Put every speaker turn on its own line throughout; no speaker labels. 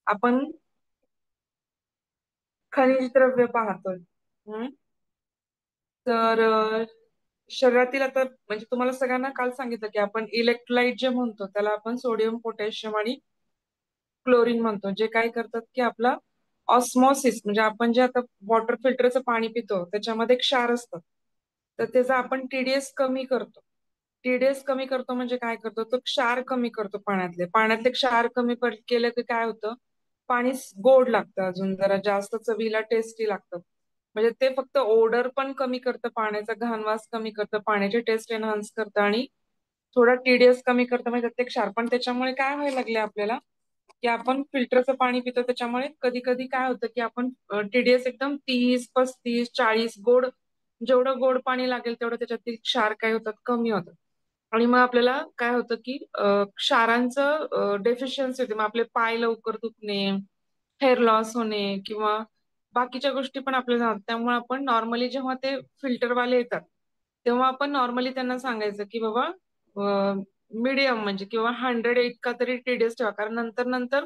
आपण खनिज द्रव्य पाहतोय. हम्म. तर शरीरातील आता म्हणजे तुम्हाला सगळ्यांना काल सांगितलं की आपण इलेक्ट्रोलाइट जे म्हणतो त्याला आपण सोडियम, पोटॅशियम आणि क्लोरीन म्हणतो, जे काय करतात की आपला ऑस्मॉसिस म्हणजे आपण जे आता वॉटर फिल्टरचं पाणी पितो त्याच्यामध्ये क्षार असतात. तर त्याचा आपण टीडीएस कमी करतो. टीडीएस कमी करतो म्हणजे काय करतो, तो क्षार कमी करतो पाण्यातले क्षार कमी केलं की काय होतं, पाणी गोड लागतं, अजून जरा जास्त चवीला टेस्टी लागतं. म्हणजे ते फक्त ओडर पण कमी करतं, पाण्याचा घाणवास कमी करतं, पाण्याची टेस्ट एनहान्स करतं आणि थोडा टीडीएस कमी करतं. म्हणजे ते क्षार पण त्याच्यामुळे काय व्हायला लागले आपल्याला, की आपण फिल्टरचं पाणी पितो त्याच्यामुळे कधी कधी काय होतं की आपण टीडीएस एकदम 30, 35, 40 गोड, जेवढं गोड पाणी लागेल तेवढं त्याच्यातील क्षार काय होतात, कमी होतात. आणि मग आपल्याला काय होतं की क्षारांचं डेफिशियन्सी होते. मग आपले पाय लवकर दुखणे, हेअर लॉस होणे किंवा बाकीच्या गोष्टी पण आपल्याला जाणवतात. त्यामुळे आपण नॉर्मली जेव्हा ते फिल्टरवाले येतात तेव्हा आपण नॉर्मली त्यांना सांगायचं की बाबा मीडियम म्हणजे किंवा 100 इतका तरी टीडीएस ठेवा, कारण नंतर नंतर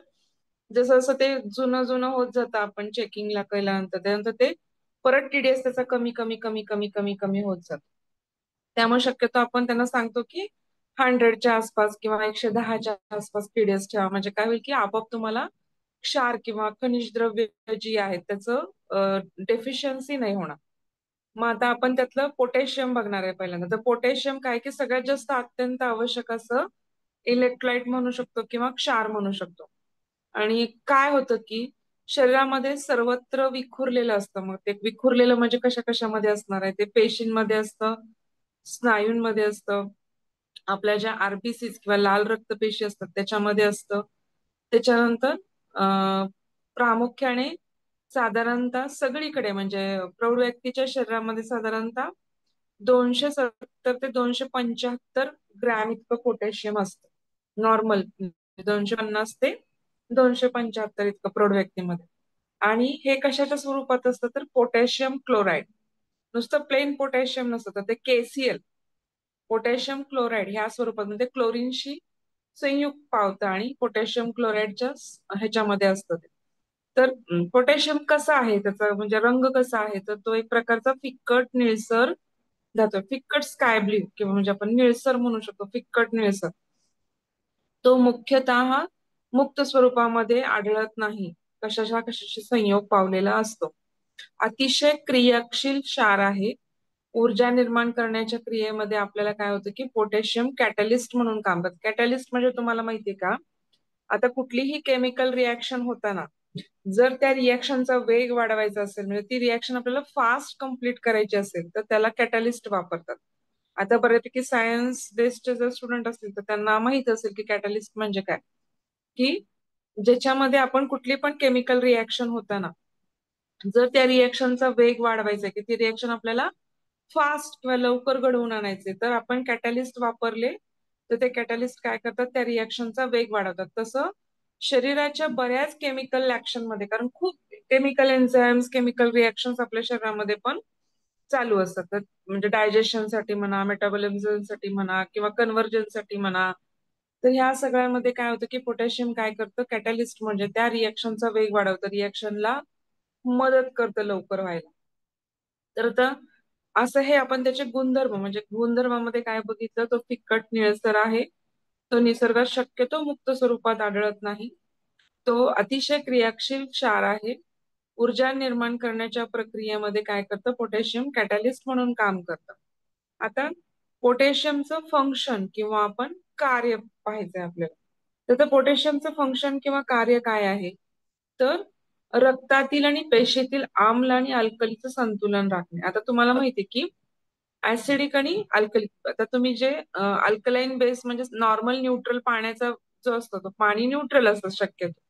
जसं जसं ते जुनं जुनं होत जातं आपण चेकिंगला केल्यानंतर त्यानंतर ते परत टीडीएस त्याचा कमी कमी कमी कमी कमी कमी होत जातो. त्यामुळे शक्यतो आपण त्यांना सांगतो की 100च्या आसपास किंवा 110च्या आसपास टीडीएस ठेवा, म्हणजे काय होईल की आपोआप तुम्हाला क्षार किंवा खनिज द्रव्य जी आहेत त्याचं डेफिशियन्सी नाही होणार. मग आता आपण त्यातलं पोटॅशियम बघणार आहे पहिल्यांदा. तर पोटॅशियम काय की सगळ्यात जास्त अत्यंत आवश्यक असं इलेक्ट्रोलाइट म्हणू शकतो किंवा क्षार म्हणू शकतो. आणि काय होतं की शरीरामध्ये सर्वत्र विखुरलेलं असतं. मग ते विखुरलेलं म्हणजे कशा कशामध्ये असणार आहे, ते पेशींमध्ये असतं, स्नायूंमध्ये असतं, आपल्या ज्या आरबीसीज किंवा लाल रक्तपेशी असतात त्याच्यामध्ये असतं. त्याच्यानंतर प्रामुख्याने साधारणतः सगळीकडे म्हणजे प्रौढ व्यक्तीच्या शरीरामध्ये साधारणतः 270 ते 275 ग्रॅम इतकं पोटॅशियम असतं. नॉर्मल 250 ते 275 इतकं प्रौढ व्यक्तीमध्ये. आणि हे कशाच्या स्वरूपात असतं, तर पोटॅशियम क्लोराईड. नुसतं प्लेन पोटॅशियम नसतं, तर ते केसीएल पोटॅशियम क्लोराईड ह्या स्वरूपात म्हणजे क्लोरीनशी संयुक्त पावतं आणि पोटॅशियम क्लोराईडच्या ह्याच्यामध्ये असतं ते. तर पोटॅशियम कसा आहे, त्याचा म्हणजे रंग कसा आहे, तर तो एक प्रकारचा फिक्कट निळसर धातू आहे. फिक्कट स्काय ब्ल्यू किंवा म्हणजे आपण निळसर म्हणू शकतो, फिक्कट निळसर. तो मुख्यतः मुक्त स्वरूपामध्ये आढळत नाही, कशाच्या कशाशी संयोग पावलेला असतो. अतिशय क्रियाशील क्षार आहे. ऊर्जा निर्माण करण्याच्या क्रियेमध्ये आपल्याला काय होतं की पोटॅशियम कॅटलिस्ट म्हणून काम करतं. कॅटलिस्ट म्हणजे तुम्हाला माहितीये का, आता कुठलीही केमिकल रिॲक्शन होताना जर त्या रिॲक्शनचा वेग वाढवायचा असेल, म्हणजे ती रिॲक्शन आपल्याला फास्ट कंप्लीट करायची असेल, तर त्याला कॅटलिस्ट वापरतात. आता बऱ्यापैकी सायन्स बेस्डचे जर स्टुडंट असतील तर त्यांना माहित असेल की कॅटलिस्ट म्हणजे काय, की ज्याच्यामध्ये आपण कुठली पण केमिकल रिॲक्शन होताना जर त्या रिॲक्शनचा वेग वाढवायचा आहे, की ती रिॲक्शन आपल्याला फास्ट किंवा लवकर घडवून आणायचे, तर आपण कॅटलिस्ट वापरले तर ते कॅटलिस्ट काय करतात, त्या रिॲक्शनचा वेग वाढवतात. तसं शरीराच्या बऱ्याच केमिकल ऍक्शन मध्ये, कारण खूप केमिकल एन्झाइम्स, केमिकल रिॲक्शन्स आपल्या शरीरामध्ये पण चालू असतात. तर म्हणजे डायजेशनसाठी म्हणा, मेटाबॉलिझमसाठी म्हणा किंवा कन्व्हर्जनसाठी म्हणा, तर ह्या सगळ्यामध्ये काय होतं की पोटॅशियम काय करतं, कॅटलिस्ट म्हणजे त्या रिॲक्शनचा वेग वाढवतं, रिॲक्शनला मदत करतं लवकर व्हायला. तर आता असं हे आपण त्याचे गुणधर्म म्हणजे गुणधर्मामध्ये काय बघितलं, तो फिक्कट निळसर आहे, तो निसर्गात शक्यतो मुक्त स्वरूपात आढळत नाही, तो अतिशय क्रियाशील क्षार आहे. ऊर्जा निर्माण करण्याच्या प्रक्रियेमध्ये काय करतं, पोटॅशियम कॅटलिस्ट म्हणून काम करतं. आता पोटॅशियमचं फंक्शन किंवा आपण कार्य पाहायचंय आपल्याला. तर पोटॅशियमचं फंक्शन किंवा कार्य काय आहे, तर रक्तातील आणि पेशीतील आम्ल आणि अल्कलीचं संतुलन राखणे. आता तुम्हाला माहितीये की ऍसिडिक आणि अल्कली, आता तुम्ही जे अल्कलाईन बेस म्हणजे नॉर्मल न्यूट्रल पाण्याचा जो असतो तो पाणी न्यूट्रल असतं शक्यतो.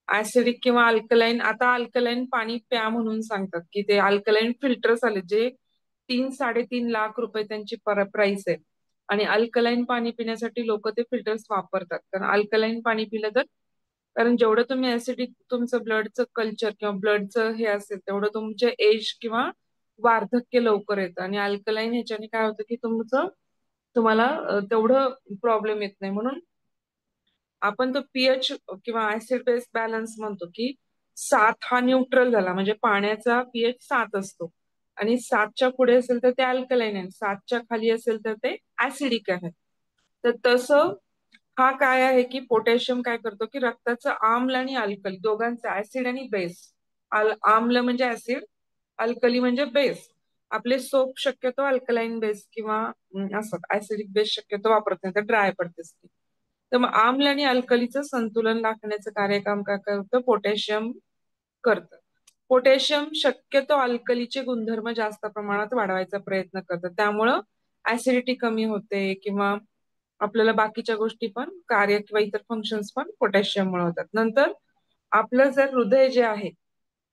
ऍसिडिक किंवा अल्कलाईन, आता अल्कलाईन पाणी प्या म्हणून सांगतात की ते अल्कलाईन फिल्टर्स आले जे 3-3.5 लाख रुपये त्यांची प्राइस आहे. आणि अल्कलाईन पाणी पिण्यासाठी लोक ते फिल्टर्स वापरतात, कारण अल्कलाईन पाणी पिलं तर, कारण जेवढं तुम्ही ऍसिडिक तुमचं ब्लडचं कल्चर किंवा ब्लडचं हे असेल तेवढं तुमचे एज किंवा वार्धक्य लवकर येतं. आणि अल्कलाईन ह्याच्याने काय होतं की तुम्हाला तेवढं प्रॉब्लेम येत नाही. म्हणून आपण तो पीएच किंवा ऍसिड बेस बॅलन्स म्हणतो की 7 हा न्यूट्रल झाला, म्हणजे पाण्याचा पीएच 7 असतो आणि 7च्या पुढे असेल तर ते अल्कलाईन आहे, 7च्या खाली असेल तर ते ऍसिडिक आहे. तर तसं हा काय आहे की पोटॅशियम काय करतो की रक्ताचं आम्ल आणि अल्कली दोघांचं, ऍसिड आणि बेस, आम्ल म्हणजे ऍसिड, अल्कली म्हणजे बेस. आपले सोप शक्यतो अल्कलाईन बेस किंवा असं ऍसिडिक बेस शक्यतो वापरत नाही, तर ड्राय पडते skin. तर मग आम्ल आणि अल्कलीचं संतुलन राखण्याचं कार्यक्रम काय करतं, पोटॅशियम करतं. पोटॅशियम शक्यतो अल्कलीचे गुणधर्म जास्त प्रमाणात वाढवायचा प्रयत्न करतं, त्यामुळं ऍसिडिटी कमी होते किंवा आपल्याला बाकीच्या गोष्टी पण, कार्य किंवा इतर फंक्शन्स पण पोटॅशियममुळे होतात. नंतर आपलं जर हृदय जे आहे,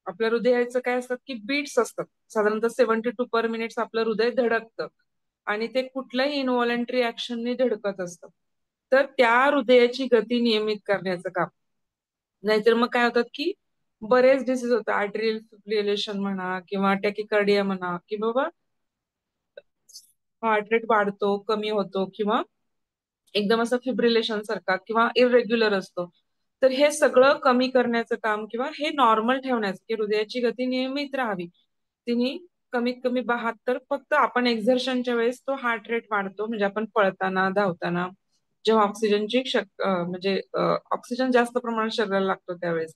आपल्या हृदयाचं काय असतात की बीट्स असतात, साधारणतः 72 पर मिनिट्स आपलं हृदय धडकतं आणि ते कुठल्याही इनव्हॉलंटरी ऍक्शनने धडकत असतं. तर त्या हृदयाची गती नियमित करण्याचं काम. नाहीतर मग काय होतात की बरेच डिसीज होतात, आर्टरियल फिब्रिलेशन म्हणा किंवा टॅकिकार्डिया म्हणा, की बाबा हार्ट रेट वाढतो, कमी होतो किंवा एकदम असं फिब्रिलेशन सारखा किंवा इरेग्युलर असतो. तर हे सगळं कमी करण्याचं काम किंवा हे नॉर्मल ठेवण्याचं, की हृदयाची गती नियमित राहावी, तिने कमीत कमी 72, फक्त आपण एक्झर्शनच्या वेळेस तो हार्ट रेट वाढतो, म्हणजे आपण पळताना, धावताना, जेव्हा ऑक्सिजनची म्हणजे ऑक्सिजन जास्त प्रमाणात शरीराला लागतो त्यावेळेस,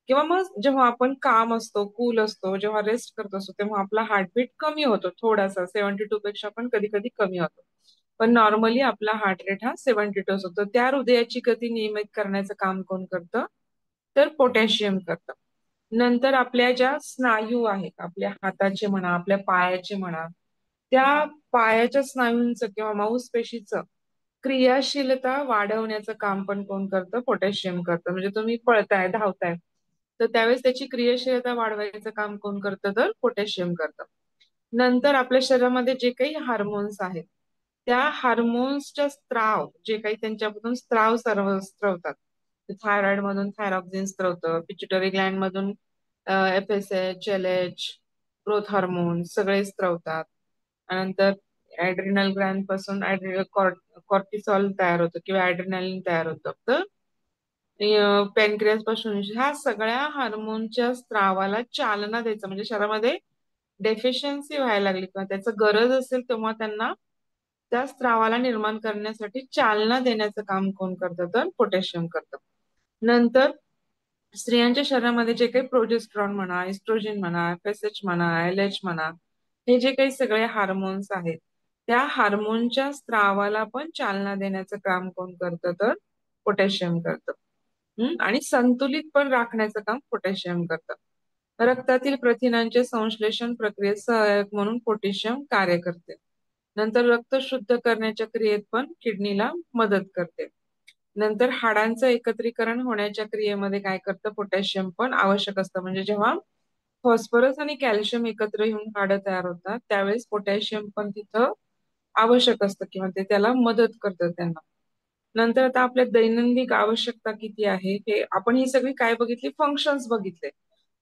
किंवा मग जेव्हा आपण काम असतो, कूल असतो, जेव्हा रेस्ट करत असतो, तेव्हा आपला हार्टबीट कमी होतो थोडासा, 72 पेक्षा पण कधी कधी कमी होतो. पण नॉर्मली आपला हार्ट रेट हा 72 असतो. त्या हृदयाची गती नियमित करण्याचं काम कोण करतं, तर पोटॅशियम करतं. नंतर आपल्या ज्या स्नायू आहेत, आपल्या हाताचे म्हणा, आपल्या पायाचे म्हणा, त्या पायाच्या स्नायूंचं किंवा मांसपेशीचं क्रियाशीलता वाढवण्याचं काम पण कोण करतं, पोटॅशियम करतं. म्हणजे तुम्ही पळताय, धावताय, तर त्यावेळेस त्याची क्रियाशीलता वाढवायचं काम कोण करतं, तर पोटॅशियम करतं. नंतर आपल्या शरीरामध्ये जे काही हार्मोन्स आहेत, त्या हार्मोन्सच्या स्त्राव, जे काही त्यांच्यामधून स्त्राव सर्व स्त्रवतात, थायरॉइड मधून थायरॉक्सिन स्त्रवतं, पिट्युटरी ग्लँड मधून FSH, LH, ग्रोथ हार्मोन सगळे स्त्रवतात. नंतर ऍड्रिनल ग्लँड पासून कॉर्टिसॉल तयार होतं किंवा ऍड्रिनलिन तयार होतं. तर पॅनक्रियास पासून ह्या सगळ्या हार्मोनच्या स्त्रावाला चालना द्यायचं, म्हणजे शरीरामध्ये डेफिशियन्सी व्हायला लागली किंवा त्याचं गरज असेल तेव्हा त्यांना त्या स्त्रावाला निर्माण करण्यासाठी चालना देण्याचं काम कोण करतं, तर पोटॅशियम करतं. नंतर स्त्रियांच्या शरीरामध्ये जे काही प्रोजेस्ट्रॉन म्हणा, इस्ट्रोजन म्हणा, FSH म्हणा, LH म्हणा, हे जे काही सगळे हार्मोन्स आहेत, त्या हार्मोनच्या स्त्रावाला पण चालना देण्याचं काम कोण करतं, तर पोटॅशियम करतं. आणि संतुलित पण राखण्याचं काम पोटॅशियम करतं. रक्तातील प्रथिनांचे संश्लेषण प्रक्रियेत सहाय्यक म्हणून पोटॅशियम कार्य करते. नंतर रक्त शुद्ध करण्याच्या क्रियेत पण किडनीला मदत करते. नंतर हाडांचं एकत्रीकरण होण्याच्या क्रियेमध्ये काय करतं, पोटॅशियम पण आवश्यक असतं. म्हणजे जेव्हा फॉस्फरस आणि कॅल्शियम एकत्र येऊन हाडं तयार होतात, त्यावेळेस पोटॅशियम पण तिथं आवश्यक असतं किंवा ते त्याला मदत करतं त्यांना. नंतर आता आपल्या दैनंदिन आवश्यकता किती आहे, हे आपण ही सगळी काय बघितली, फंक्शन्स बघितले.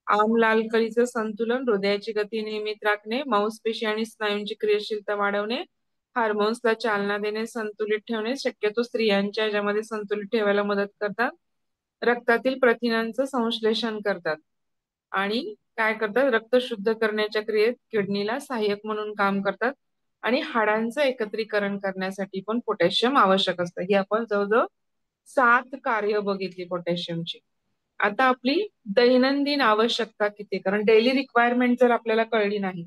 आम्ल अल्कलीचं संतुलन, हृदयाची गती नियमित राखणे, मांसपेशी आणि स्नायूंची क्रियाशीलता वाढवणे, हार्मोन्सला चालना देणे, संतुलित ठेवणे, शक्यतो स्त्रियांच्या ह्याच्यामध्ये संतुलित ठेवायला मदत करतात, रक्तातील प्रथिनांचं संश्लेषण करतात आणि काय करतात, रक्त शुद्ध करण्याच्या क्रियेत किडनीला सहाय्यक म्हणून काम करतात आणि हाडांचं एकत्रीकरण करण्यासाठी पण पोटॅशियम आवश्यक असतं. ही आपण जवळजवळ 7 कार्य बघितली पोटॅशियमची. आता आपली दैनंदिन आवश्यकता किती, कारण डेली रिक्वायरमेंट जर आपल्याला कळली नाही,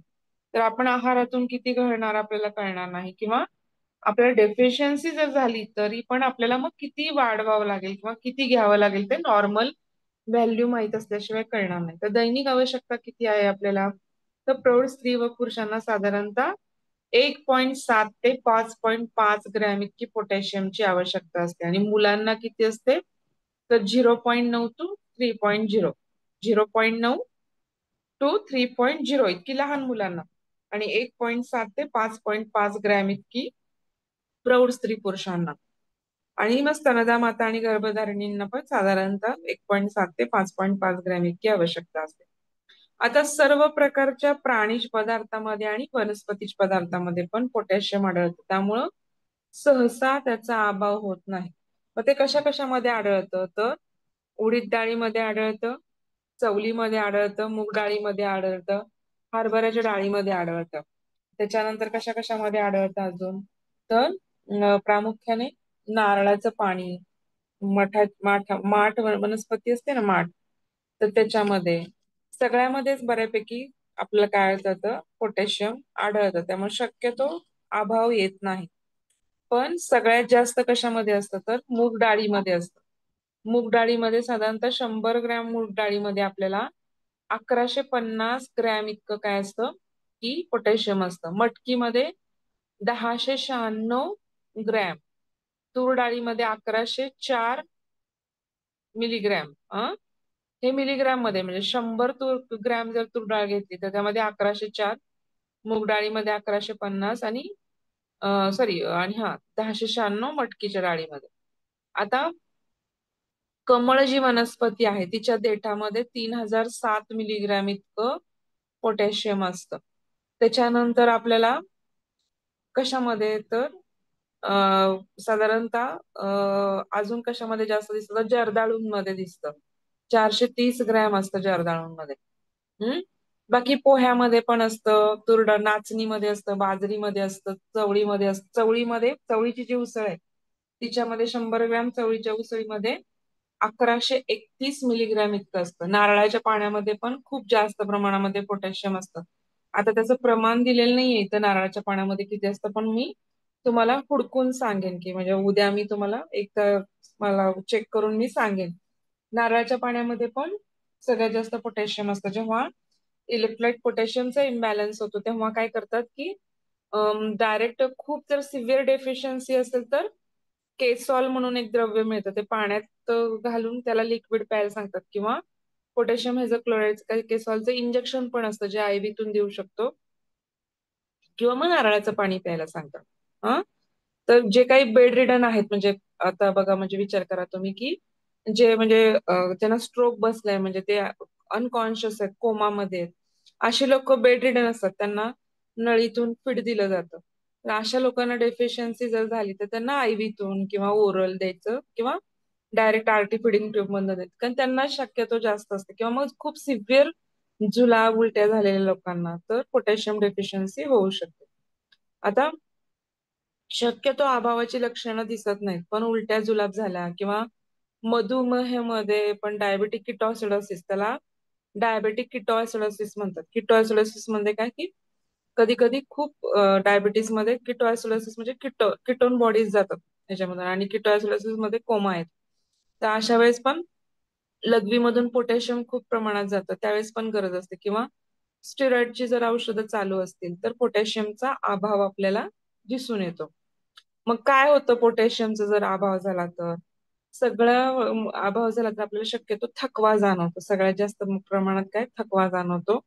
तर आपण आहारातून किती घालणार आपल्याला कळणार नाही, किंवा आपल्याला डेफिशियन्सी जर झाली तरी पण आपल्याला मग किती वाढवावं लागेल किंवा किती घ्यावं लागेल, ते नॉर्मल व्हॅल्यू माहीत असल्याशिवाय कळणार नाही. तर दैनिक आवश्यकता किती आहे आपल्याला, तर प्रौढ स्त्री व पुरुषांना साधारणतः 1.7 ते 5.5 ग्रॅम इतकी पोटॅशियमची आवश्यकता असते आणि मुलांना किती असते, तर 0.9 टू 3.0, 0.9 टू 3.0 इतकी लहान मुलांना आणि 1.7 ते 5.5 ग्रॅम इतकी प्रौढ स्त्री पुरुषांना. आणि मग स्तनदा माता आणि गर्भधारणींना पण साधारणतः 1.7 ते 5.5 ग्रॅम इतकी आवश्यकता असते. आता सर्व प्रकारच्या प्राणीज पदार्थामध्ये आणि वनस्पतीज पदार्थामध्ये पण पोटॅशियम आढळतं, त्यामुळं सहसा त्याचा अभाव होत नाही. मग ते कशा कशामध्ये आढळतं तर उडीद डाळीमध्ये आढळतं, चवलीमध्ये आढळतं, मूग डाळीमध्ये आढळतं, हरभऱ्याच्या डाळीमध्ये आढळतं. त्याच्यानंतर कशा कशामध्ये आढळतं अजून तर प्रामुख्याने नारळाचं पाणी, माठ वनस्पती असते ना माठ, तर त्याच्यामध्ये सगळ्यामध्येच बऱ्यापैकी आपल्याला काय जातं पोटॅशियम आढळतं. त्यामुळे शक्यतो अभाव येत नाही. पण सगळ्यात जास्त कशामध्ये असतं तर मूग डाळीमध्ये असतं. मूग डाळीमध्ये साधारणतः 100 ग्रॅम मूग डाळीमध्ये आपल्याला 1150 ग्रॅम इतकं काय असतं की पोटॅशियम असतं. मटकीमध्ये 1096 ग्रॅम, तूर डाळीमध्ये 1104 मिलीग्रॅम. हे मिलीग्राम मध्ये म्हणजे 100 ग्रॅम जर तूर डाळ घेतली तर त्यामध्ये 1104, मूग डाळीमध्ये 1150 आणि सॉरी आणि हा 1096 मटकीच्या डाळीमध्ये. आता कमळ जी वनस्पती आहे तिच्या देठामध्ये 3007 मिलीग्रॅम इतकं पोटॅशियम असतं. त्याच्यानंतर आपल्याला कशामध्ये तर साधारणतः अजून कशामध्ये जास्त दिसतं तर जर्दाळूंमध्ये दिसतं. 430 ग्रॅम असतं जर्दाळूंमध्ये. हम्म. बाकी पोह्यामध्ये पण असतं, नाचणीमध्ये असतं, बाजरीमध्ये असतं, चवळीमध्ये असतं. चवळीची जी उसळ आहे तिच्यामध्ये 100 ग्रॅम चवळीच्या उसळीमध्ये 1131 मिलीग्रॅम इतकं असतं. नारळाच्या पाण्यामध्ये पण खूप जास्त प्रमाणामध्ये पोटॅशियम असतं. आता त्याचं प्रमाण दिलेलं नाहीये इथं नारळाच्या पाण्यामध्ये किती असतं, पण मी तुम्हाला हुडकून सांगेन की म्हणजे उद्या मी तुम्हाला एकदा मला चेक करून मी सांगेन. नारळाच्या पाण्यामध्ये पण सगळ्यात जास्त पोटॅशियम असतं. जेव्हा इलेक्ट्रोलाइट पोटॅशियमचा इम्बॅलन्स होतो तेव्हा काय करतात की डायरेक्ट खूप जर सिव्हिअर डेफिशियन्सी असेल तर केसॉल म्हणून एक द्रव्य मिळतं, ते पाण्यात घालून त्याला लिक्विड प्यायला सांगतात, किंवा पोटॅशियम क्लोराईड काही केसॉलचं इंजेक्शन पण असतं जे आयव्हीतून देऊ शकतो, किंवा मग नारळाचं पाणी प्यायला सांगतात. हा. तर जे काही बेड रिडन आहेत म्हणजे आता बघा म्हणजे विचार करा तुम्ही की जे म्हणजे त्यांना स्ट्रोक बसलाय म्हणजे ते अनकॉन्शियस आहेत, कोमामध्ये आहेत, अशी लोक बेड रिडन असतात, त्यांना नळीतून फीड दिलं जातं. तर अशा लोकांना डेफिशियन्सी जर झाली तर त्यांना आयव्हीतून किंवा ओरल द्यायचं, किंवा डायरेक्ट आरटी फिडिंग ट्यूब मधून द्यायचं, कारण त्यांना शक्यतो जास्त असते. किंवा मग खूप सिव्हिअर जुलाब उलट्या झालेल्या लोकांना तर पोटॅशियम डेफिशियन्सी होऊ शकते. आता शक्यतो अभावाची लक्षणं दिसत नाहीत, पण उलट्या जुलाब झाल्या किंवा मधुमेहामध्ये पण डायबेटिक किटोसिडोसिस, त्याला डायबेटिक किटोसिडोसिस म्हणतात. किटोसिडोसिस म्हणजे काय की कधी कधी खूप डायबिटीज मध्ये किटोसिडोसिस म्हणजे किटोन बॉडीज जातात त्याच्यामध्ये, आणि किटोसिडोसिस मध्ये कोमा आहेत. तर अशा वेळेस पण लघवीमधून पोटॅशियम खूप प्रमाणात जातं, त्यावेळेस पण गरज असते. किंवा स्टेरॉइडची जर औषधं चालू असतील तर पोटॅशियमचा अभाव आपल्याला दिसून येतो. मग काय होतं पोटॅशियमचा जर अभाव झाला तर अभाव झाला तर आपल्याला शक्यतो थकवा जाणवतो. सगळ्यात जास्त प्रमाणात काय थकवा जाणवतो.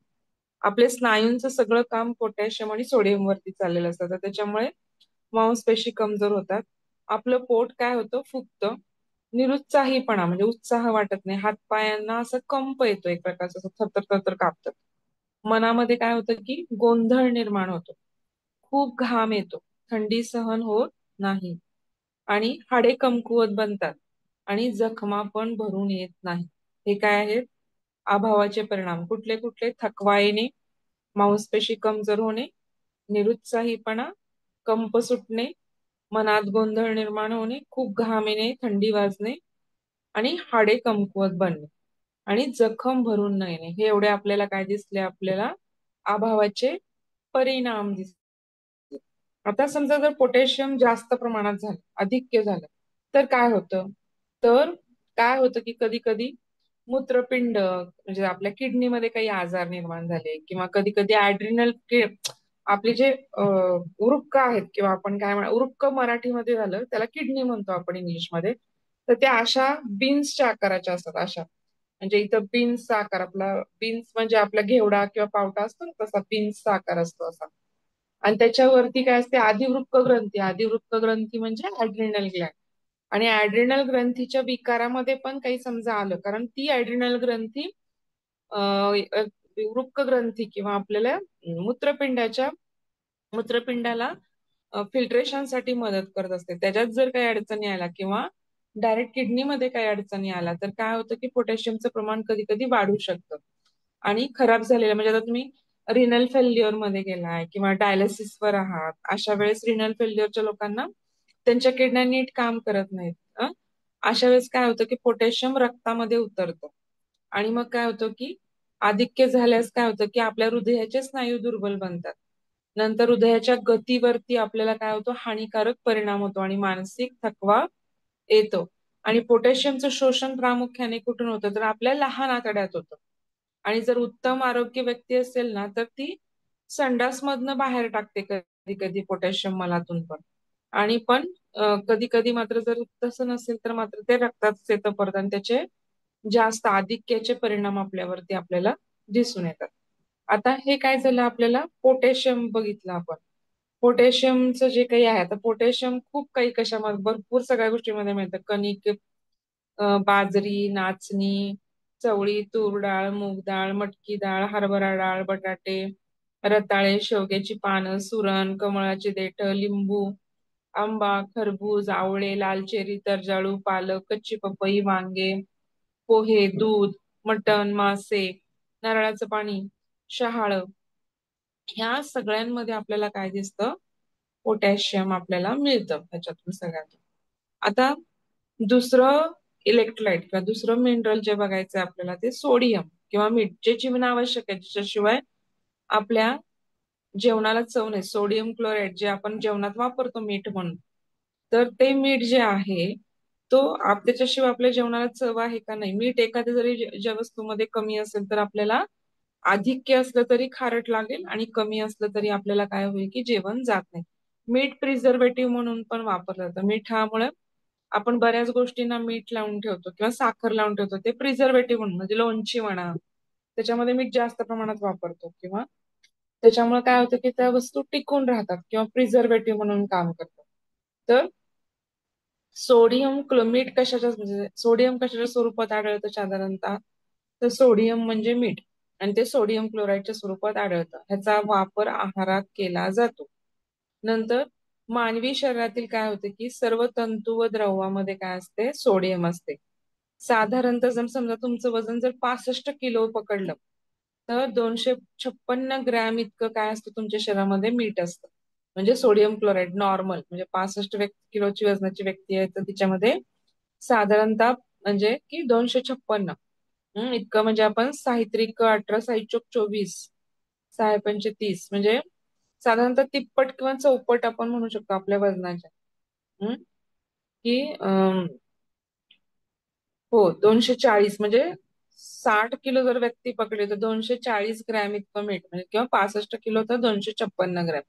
आपले स्नायूंचं सगळं काम पोटॅशियम आणि सोडियम वरती चाललेलं असतं, तर त्याच्यामुळे मांसपेशी कमजोर होतात. आपलं पोट काय होतं फुगतं. निरुत्साहीपणा म्हणजे उत्साह वाटत नाही, हातपायांना असं कंप येतो, एक प्रकारचा असं थरथर थरथर कापतात. मनामध्ये काय होतं की गोंधळ निर्माण होतो, खूप घाम येतो, थंडी सहन होत नाही, आणि हाडे कमकुवत बनतात, आणि जखमा पण भरून येत नाही. हे काय आहेत अभावाचे परिणाम. कुठले कुठले? थकवा येणे, मांसपेशी कमजोर होणे, निरुत्साहीपणा, कंप सुटणे, मनात गोंधळ निर्माण होणे, खूप घाम येणे, थंडी वाजणे, आणि हाडे कमकुवत बनणे, आणि जखम भरून न येणे. हे एवढे आपल्याला काय दिसले? आपल्याला अभावाचे परिणाम दिसले. आता समजा जर पोटॅशियम जास्त प्रमाणात झालं, अधिक्य झालं, तर काय होतं? तर काय होतं की कधी कधी मूत्रपिंड म्हणजे आपल्या किडनीमध्ये काही आजार निर्माण झाले, किंवा कधी कधी आपले जे उरुक्क आहेत, किंवा आपण काय म्हणा उरुक्क मराठीमध्ये झालं त्याला किडनी म्हणतो आपण इंग्लिशमध्ये, तर त्या अशा बीन्सच्या आकाराच्या असतात. अशा म्हणजे इथं बीन्सचा आकार, आपला बीन्स म्हणजे आपला घेवडा किंवा पावटा असतो ना, तसा बीन्सचा आकार असतो असा. आणि त्याच्यावरती काय असते? अधिवृक्क ग्रंथी. अधिवृक्क ग्रंथी म्हणजे ऍड्रिनल ग्लॅन्ड. आणि ऍड्रिनल ग्रंथीच्या विकारामध्ये पण काही समजा आलं, कारण ती ऍड्रिनल ग्रंथी वृक्क ग्रंथी किंवा आपल्याला मूत्रपिंडाच्या मूत्रपिंडाला फिल्ट्रेशनसाठी मदत करत असते. त्याच्यात जर काही अडचणी आल्या, किंवा डायरेक्ट किडनीमध्ये काही अडचणी आला तर काय होतं की पोटॅशियमचं प्रमाण कधी कधी वाढू शकतं. आणि खराब झालेलं म्हणजे आता तुम्ही रिनल फेल्युअर मध्ये गेलाय किंवा डायलिसिसवर आहात, अशा वेळेस रिनल फेल्युअरच्या लोकांना त्यांच्या किडन्या नीट काम करत नाहीत. अशा वेळेस काय होतं की पोटॅशियम रक्तामध्ये उतरतं आणि मग काय होतं की आधिक्य झाल्यास काय होतं की आपल्या हृदयाचे स्नायू दुर्बल बनतात. नंतर हृदयाच्या गतीवरती आपल्याला काय होतं, हानिकारक परिणाम होतो आणि मानसिक थकवा येतो. आणि पोटॅशियमचं शोषण प्रामुख्याने कुठून होतं तर आपल्या लहान आतड्यात होतं. आणि जर उत्तम आरोग्य व्यक्ती असेल ना तर ती संडासमधनं बाहेर टाकते कधी कधी पोटॅशियम मलातून पण. आणि पण कधी कधी मात्र जर तसं नसेल तर मात्र ते रक्तात येतं परत आणि त्याचे जास्त आधिक्याचे परिणाम आपल्यावरती आपल्याला दिसून येतात. आता हे काय झालं, आपल्याला पोटॅशियम बघितलं आपण. पोटॅशियमचं जे काही आहे, आता पोटॅशियम खूप काही कशामध्ये भरपूर सगळ्या गोष्टीमध्ये मिळतं. कणिक, बाजरी, नाचणी, चवळी, तूर डाळ, मूग डाळ, मटकी डाळ, हरभरा डाळ, बटाटे, रताळे, शेवग्याची पानं, सुरण, कमळाची देठ, लिंबू, आंबा, खरबूज, आवळे, लाल चेरी, तरजाळू, पालक, कच्ची पपई, वांगे, पोहे, दूध, मटण, मासे, नारळाचं पाणी, शहाळ, ह्या सगळ्यांमध्ये आपल्याला काय दिसतं, पोटॅशियम आपल्याला मिळतं ह्याच्यातून सगळ्यात. आता दुसरं इलेक्ट्रोलाइट किंवा दुसरं मिनरल जे बघायचं आपल्याला ते सोडियम किंवा मीठ, जे जीवनावश्यक आहे, ज्याच्याशिवाय आपल्या जेवणाला चव नाही. सोडियम क्लोराईड जे आपण जेवणात वापरतो मीठ म्हणून, तर ते मीठ जे आहे तो त्याच्याशिवाय आपल्या जेवणाला चव आहे का नाही. मीठ एखाद्या जरी ज्या वस्तूमध्ये कमी असेल तर आपल्याला आधिक्य असलं तरी खारट लागेल आणि कमी असलं तरी आपल्याला काय होईल की जेवण जात नाही. मीठ प्रिझर्वेटिव्ह म्हणून पण वापरलं जातं. मिठामुळे आपण बऱ्याच गोष्टींना मीठ लावून ठेवतो किंवा साखर लावून ठेवतो, ते प्रिझर्वेटिव्ह म्हणून, म्हणजे लोणची म्हणा, त्याच्यामध्ये मीठ जास्त प्रमाणात वापरतो किंवा त्याच्यामुळे काय होतं की त्या वस्तू टिकून राहतात किंवा प्रिझर्वेटिव्ह म्हणून काम करतात. तर सोडियम मीठ कशाच्या म्हणजे सोडियम कशाच्या स्वरूपात आढळतं साधारणतः, तर सोडियम म्हणजे मीठ आणि ते सोडियम क्लोराईडच्या स्वरूपात आढळतं. ह्याचा वापर आहारात केला जातो. नंतर मानवी शरीरातील काय होते की सर्व तंतू व द्रवामध्ये काय असते, सोडियम असते. साधारणतः जर समजा तुमचं वजन जर 65 किलो पकडलं तर 256 ग्रॅम इतकं काय असतं तुमच्या शरीरामध्ये मीठ असतं. म्हणजे सोडियम क्लोराईड नॉर्मल म्हणजे 65 किलोची वजनाची व्यक्ती आहे तर तिच्यामध्ये साधारणतः म्हणजे की 256 इतकं, म्हणजे आपण साहित्रिक 18 साहित्रिक 24 6 पंचे 30 म्हणजे साधारणतः तिप्पट किंवा चौपट आपण म्हणू शकतो आपल्या वजनाच्या. हम्म, की हो 240 म्हणजे 60 किलो जर व्यक्ती पकडली तर 240 ग्रॅम इतकं मीठ, म्हणजे किंवा 65 किलो तर 256 ग्रॅम,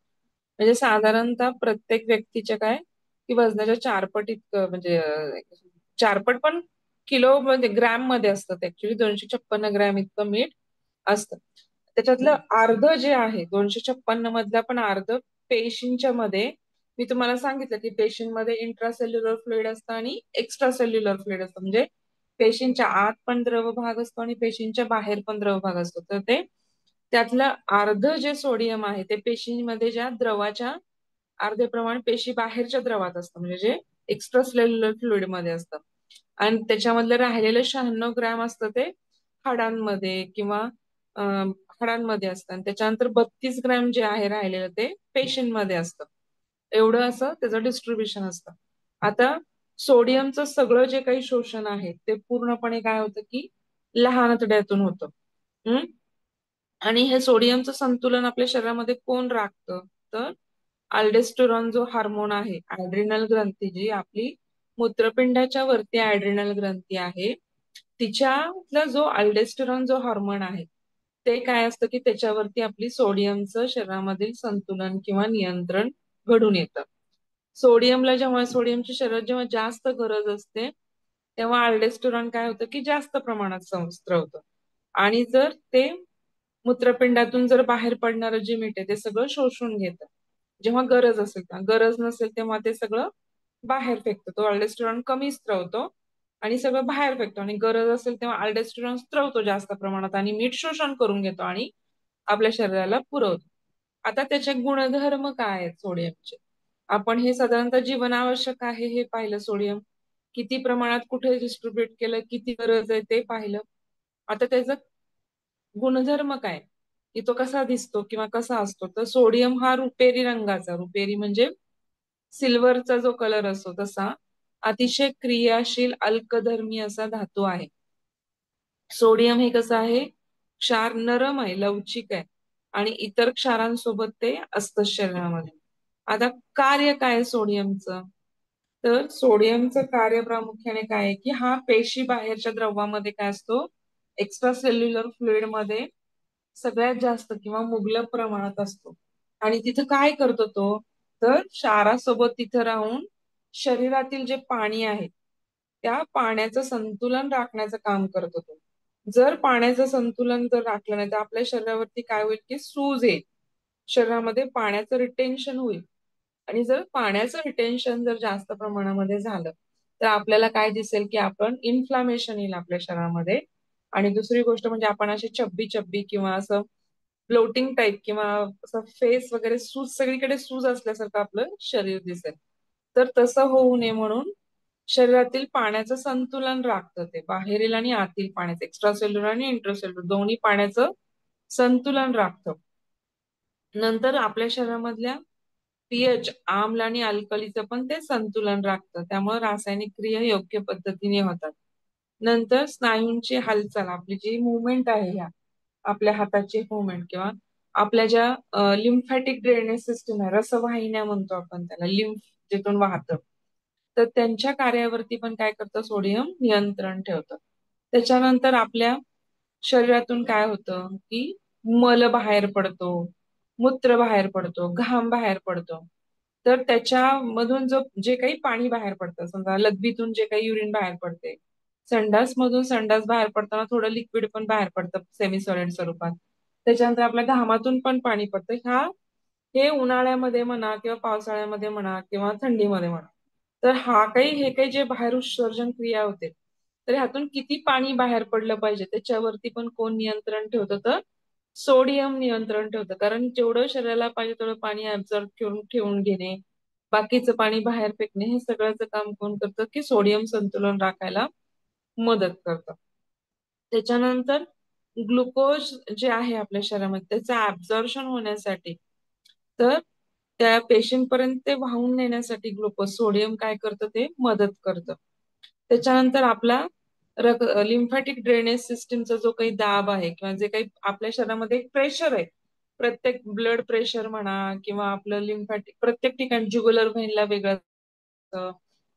म्हणजे साधारणतः प्रत्येक व्यक्तीच्या काय की वजनाच्या चारपट इतकं, म्हणजे चारपट पण किलो मध्ये ग्रॅम मध्ये असतं ते, ऍक्च्युली 256 ग्रॅम इतकं मीठ असतं. त्याच्यातलं अर्ध जे आहे 256 मधलं पण अर्ध पेशींच्या मध्ये, मी तुम्हाला सांगितलं की पेशींमध्ये इंट्रासेल्युलर फ्लुइड असतं आणि एक्स्ट्रा सेल्युलर फ्लुइड असतं. म्हणजे पेशींच्या आत पण द्रव भाग असतो आणि पेशींच्या बाहेर पण द्रव भाग असतो. तर ते त्यातलं अर्ध जे सोडियम आहे ते पेशींमध्ये ज्या द्रवाच्या अर्धे प्रमाण पेशी बाहेरच्या द्रवात असतं, म्हणजे जे एक्स्ट्रा सेल्युलर फ्लुइड मध्ये असतं. आणि त्याच्यामधलं राहिलेलं 96 ग्रॅम असतं ते हाडांमध्ये किंवा हाडांमध्ये असतं आणि त्याच्यानंतर 32 ग्रॅम जे आहे राहिलेलं ते पेशींमध्ये असतं. एवढं असं त्याचं डिस्ट्रीब्युशन असतं. आता सोडियमचं सगळं जे काही शोषण आहे ते पूर्णपणे काय होतं की लहान आतड्यातून होतं. हम्म आणि हे सोडियमचं संतुलन आपल्या शरीरामध्ये कोण राखतं, तर अल्डेस्टेरॉन जो हार्मोन आहे, ऍड्रिनल ग्रंथी जी आपली मूत्रपिंडाच्या वरती ऍड्रिनल ग्रंथी आहे, तिच्यातला जो अल्डेस्टेरॉन जो हार्मोन आहे ते काय असतं की त्याच्यावरती आपली सोडियमचं शरीरामधील संतुलन किंवा नियंत्रण घडून येतं. सोडियमला जेव्हा सोडियमची शरीरात जेव्हा जास्त गरज असते तेव्हा अल्डेस्टेरॉन काय होतं की जास्त प्रमाणात स्त्रवतं आणि जर ते मूत्रपिंडातून जर बाहेर पडणारं जे मीठ आहे ते सगळं शोषून घेतं. जेव्हा गरज असेल तेव्हा, गरज नसेल तेव्हा ते सगळं बाहेर फेकतो. तो अल्डेस्टेरॉन कमी स्त्रवतो आणि सगळं बाहेर फेकतो आणि गरज असेल तेव्हा अल्डेस्टेरॉन स्त्रवतो जास्त प्रमाणात आणि मीठ शोषण करून घेतो आणि आपल्या शरीराला पुरवतो. आता त्याचे गुणधर्म काय आहेत सोडियमचे, आपण हे साधारणतः जीवनावश्यक आहे हे पाहिलं सोडियम, किती प्रमाणात कुठे डिस्ट्रीब्युट केलं, किती गरज आहे ते पाहिलं. आता त्याचा गुणधर्म काय, की तो कसा दिसतो किंवा कसा असतो, तर सोडियम हा रुपेरी रंगाचा, रुपेरी म्हणजे सिल्वरचा जो कलर असतो तसा अतिशय क्रियाशील अल्कधर्मी असा धातू आहे. सोडियम हे कसं आहे, क्षार नरम आहे, लवचिक आहे आणि इतर क्षारांसोबत ते असतं शरीरामध्ये. आता कार्य काय आहे सोडियमचं, तर सोडियमचं कार्य प्रामुख्याने काय आहे, की हा पेशी बाहेरच्या द्रवामध्ये काय असतो, एक्स्ट्रा सेल्युलर फ्लुइड मध्ये सगळ्यात जास्त किंवा मुबलक प्रमाणात असतो. आणि तिथं काय करतो तो, तर क्षारासोबत तिथं राहून शरीरातील जे पाणी आहे त्या पाण्याचं संतुलन राखण्याचं काम करतो तो. जर पाण्याचं संतुलन जर राखलं नाही तर आपल्या शरीरावरती काय होईल, की सूज येईल, शरीरामध्ये पाण्याचं रिटेन्शन होईल. आणि जर पाण्याचं रिटेन्शन जर जास्त प्रमाणामध्ये झालं तर आपल्याला काय दिसेल, की आपण इन्फ्लामेशन येईल आपल्या शरीरामध्ये. आणि दुसरी गोष्ट म्हणजे आपण अशी चब्बी चब्बी किंवा असं ब्लोटिंग टाईप किंवा असं फेस वगैरे सूज, सगळीकडे सूज असल्यासारखं आपलं शरीर दिसेल. तर तसं होऊ नये म्हणून शरीरातील पाण्याचं संतुलन राखतं ते, बाहेरील आणि आतील पाण्याचं, एक्स्ट्रासेल्युलर आणि इंट्रासेल्युलर दोन्ही पाण्याचं संतुलन राखतं. नंतर आपल्या शरीरामधल्या पीएच, आम्ल आणि अल्कलीचं पण ते संतुलन राखतं, त्यामुळे रासायनिक क्रिया योग्य पद्धतीने होतात. नंतर स्नायूंची हालचाल, आपली जी मुवमेंट आहे, ह्या आपल्या हाताची मुवमेंट किंवा आपल्या ज्या लिम्फॅटिक ड्रेनेज सिस्टम आहे, रसवाहिन्या म्हणतो आपण त्याला, लिम्फ जिथून वाहतं, तर त्यांच्या कार्यावरती पण काय करतं, सोडियम नियंत्रण ठेवतं. त्याच्यानंतर आपल्या शरीरातून काय होतं, की मल बाहेर पडतो, मूत्र बाहेर पडतो, घाम बाहेर पडतो. तर त्याच्यामधून जे काही पाणी बाहेर पडतं, समजा लघवीतून जे काही युरिन बाहेर पडते, संडास मधून संडास बाहेर पडताना थोडं लिक्विड पण बाहेर पडतं सेमी सॉलिड स्वरूपात, त्याच्यानंतर आपल्या घामातून पण पाणी पडतं. हे उन्हाळ्यामध्ये म्हणा किंवा पावसाळ्यामध्ये म्हणा किंवा थंडीमध्ये म्हणा, तर हे काही जे बाहेर उत्सर्जन क्रिया होते, तर ह्यातून किती पाणी बाहेर पडलं पाहिजे त्याच्यावरती पण कोण नियंत्रण ठेवतं, तर सोडियम नियंत्रण ठेवतं. कारण जेवढं शरीराला पाहिजे तेवढं पाणी ऍब्झॉर्ब करून ठेवून घेणे, बाकीचं पाणी बाहेर फेकणे, हे सगळ्याचं काम कोण करतं, की सोडियम संतुलन राखायला मदत करतं. त्याच्यानंतर ग्लुकोज जे आहे आपल्या शरीरामध्ये त्याचं ऍब्झॉर्प्शन होण्यासाठी, तर त्या पेशींपर्यंत ते वाहून नेण्यासाठी ग्लुकोज, सोडियम काय करतं, ते मदत करतं. त्याच्यानंतर आपला लिम्फॅटिक ड्रेनेज सिस्टीमचा जो काही दाब आहे किंवा जे काही आपल्या शरीरामध्ये एक प्रेशर आहे, प्रत्येक ब्लड प्रेशर म्हणा किंवा आपलं लिम्फॅटिक प्रत्येक ठिकाणी, ज्युगुलर व्हेनला वेगळं असतं,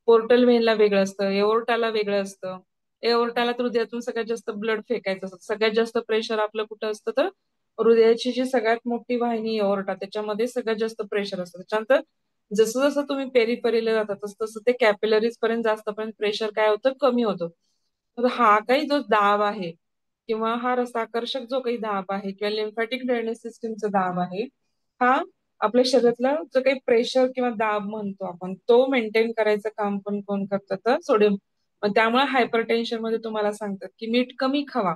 पोर्टल व्हेनला वेगळं असतं, एओर्टाला वेगळं असतं. एओर्टाला तर हृदयातून सगळ्यात जास्त ब्लड फेकायचं असतं, सगळ्यात जास्त प्रेशर आपलं कुठं असतं, तर हृदयाची जी सगळ्यात मोठी वाहिनी एओर्टा त्याच्यामध्ये सगळ्यात जास्त प्रेशर असतं. त्याच्यानंतर जसं जसं तुम्ही पेरिफेरीला जाता तसं तसं ते कॅपिलरीज पर्यंत जास्तपर्यंत प्रेशर काय होतं, कमी होतं. तर हा काही जो दाब आहे किंवा हा रसाकर्षक जो काही दाब आहे किंवा लिम्फॅटिक ड्रेनेज सिस्टीमचा दाब आहे, हा आपल्या शरीरातला जो काही प्रेशर किंवा दाब म्हणतो आपण, तो मेंटेन करायचं काम पण कोण करतं, तर सोडियम. मग त्यामुळे हायपरटेन्शन मध्ये तुम्हाला सांगतात की मीठ कमी खावा,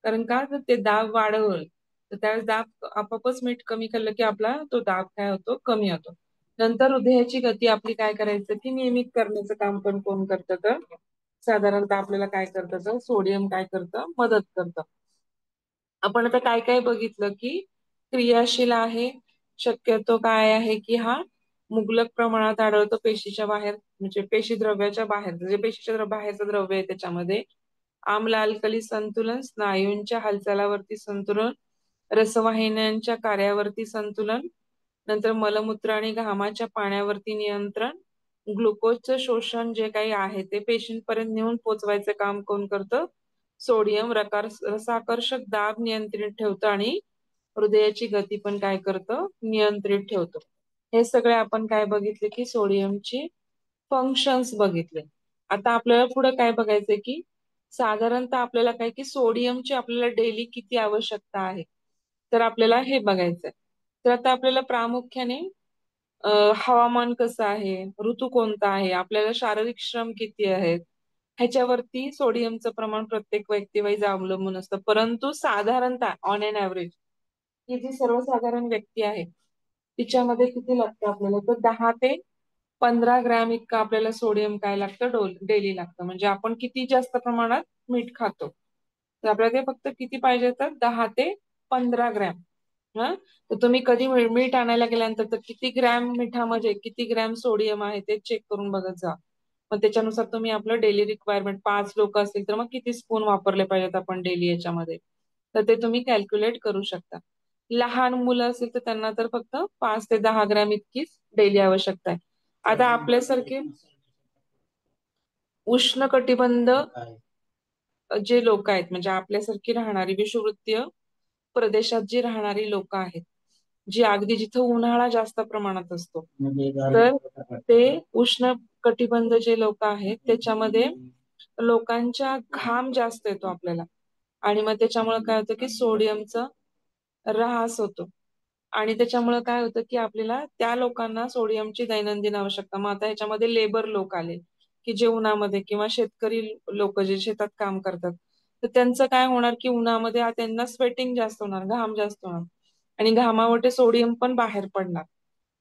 कारण का, तर ते दाब वाढवल, तर त्यावेळेस दाब आपोआपच मीठ कमी खाल्लं की आपला तो दाब काय होतो, कमी होतो. नंतर हृदयाची गती आपली काय करायचं, की नियमित करण्याचं काम पण कोण करतं, तर साधारणतः आपल्याला काय करतं, तर सोडियम काय करतं, मदत करतं. आपण आता काय काय बघितलं, की क्रियाशील आहे, शक्यतो काय आहे, की हा मुबलक प्रमाणात आढळतो पेशीच्या बाहेर, म्हणजे पेशी द्रव्याच्या बाहेर, जे पेशीच्या बाहेरचं द्रव्य आहे त्याच्यामध्ये आम्ल अल्कली संतुलन, स्नायूंच्या हालचालावरती संतुलन, रसवाहिन्यांच्या कार्यावरती संतुलन, नंतर मलमूत्र आणि घामाच्या पाण्यावरती नियंत्रण, ग्लुकोजचं शोषण जे काही आहे ते पेशींपर्यंत नेऊन पोचवायचं काम कोण करतं, सोडियम. रसाकर्षक दाब नियंत्रित ठेवतं आणि हृदयाची गती पण काय करतं, नियंत्रित ठेवतं. हे सगळे आपण काय बघितले, की सोडियमची फंक्शन्स बघितले. आता आपल्याला पुढे काय बघायचंय, की साधारणतः आपल्याला काय, की सोडियमची आपल्याला डेली किती आवश्यकता आहे, तर आपल्याला हे बघायचंय. तर आता आपल्याला प्रामुख्याने हवामान कसं आहे, ऋतू कोणता आहे, आपल्याला शारीरिक श्रम किती आहेत, ह्याच्यावरती सोडियमचं प्रमाण प्रत्येक व्यक्तीवाईज अवलंबून असतं. परंतु साधारणतः ऑन एन ऍव्हरेज ही जी सर्वसाधारण व्यक्ती आहे तिच्यामध्ये किती लागतं आपल्याला, तर 10 ते 15 ग्रॅम इतकं आपल्याला सोडियम काय लागतं, डेली लागतं. म्हणजे आपण किती जास्त प्रमाणात मीठ खातो, तर आपल्याला ते फक्त किती पाहिजे, तर 10 ते 15 ग्रॅम. हा, तर तुम्ही कधी मीठ आणायला गेल्यानंतर तर किती ग्रॅम मिठामध्ये किती ग्रॅम सोडियम आहे ते चेक करून बघत जा. मग त्याच्यानुसार तुम्ही आपलं डेली रिक्वायरमेंट, 5 लोक असतील तर मग किती स्पून वापरले पाहिजेत आपण डेली याच्यामध्ये, तर ते तुम्ही कॅल्क्युलेट करू शकता. लहान मुलं असेल तर त्यांना तर फक्त 5 ते 10 ग्रॅम इतकीच डेली आवश्यकता आहे. आता आपल्यासारखे उष्णकटिबंध जे लोक आहेत, म्हणजे आपल्यासारखी राहणारी विषुववृत्तीय प्रदेशात जी राहणारी लोक आहेत, जी अगदी जिथं उन्हाळा जास्त प्रमाणात असतो, तर ते उष्ण कटिबंध जे लोक आहेत त्याच्यामध्ये लोकांच्या घाम जास्त येतो आपल्याला, आणि मग त्याच्यामुळे काय होतं की सोडियमचा ऱ्हास होतो. आणि त्याच्यामुळे काय होतं की आपल्याला त्या लोकांना सोडियमची दैनंदिन आवश्यकता. मग आता ह्याच्यामध्ये लेबर लोक आले की जे उन्हामध्ये, किंवा शेतकरी लोक जे शेतात काम करतात, तर त्यांचं काय होणार की उन्हामध्ये त्यांना स्वेटिंग जास्त होणार, घाम जास्त होणार, आणि घामावाटे सोडियम पण बाहेर पडणार.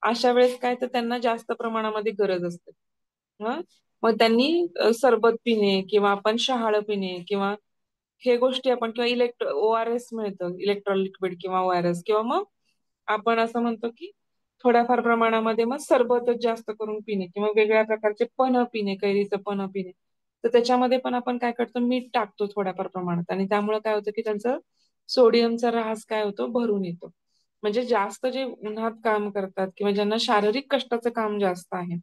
अशा वेळेस काय, तर त्यांना जास्त प्रमाणामध्ये गरज असते. हं? मग त्यांनी सरबत पिणे, किंवा आपण शहाळं पिणे, किंवा हे गोष्टी आपण, किंवा ORS मिळतं, इलेक्ट्रॉल लिक्विड किंवा ORS, किंवा मग आपण असं म्हणतो की थोड्याफार प्रमाणामध्ये मग सरबतच जास्त करून पिणे, किंवा वेगळ्या प्रकारचे पन्ह पिणे, कैरीचं पन्ह पिणे. तर त्याच्यामध्ये पण आपण काय करतो, मीठ टाकतो थोड्याफार प्रमाणात, आणि त्यामुळे काय होतं की त्यांचं सोडियमचा ऱ्हास काय होतो, भरून येतो. म्हणजे जास्त जे उन्हात काम करतात किंवा ज्यांना शारीरिक कष्टाचं काम जास्त आहे,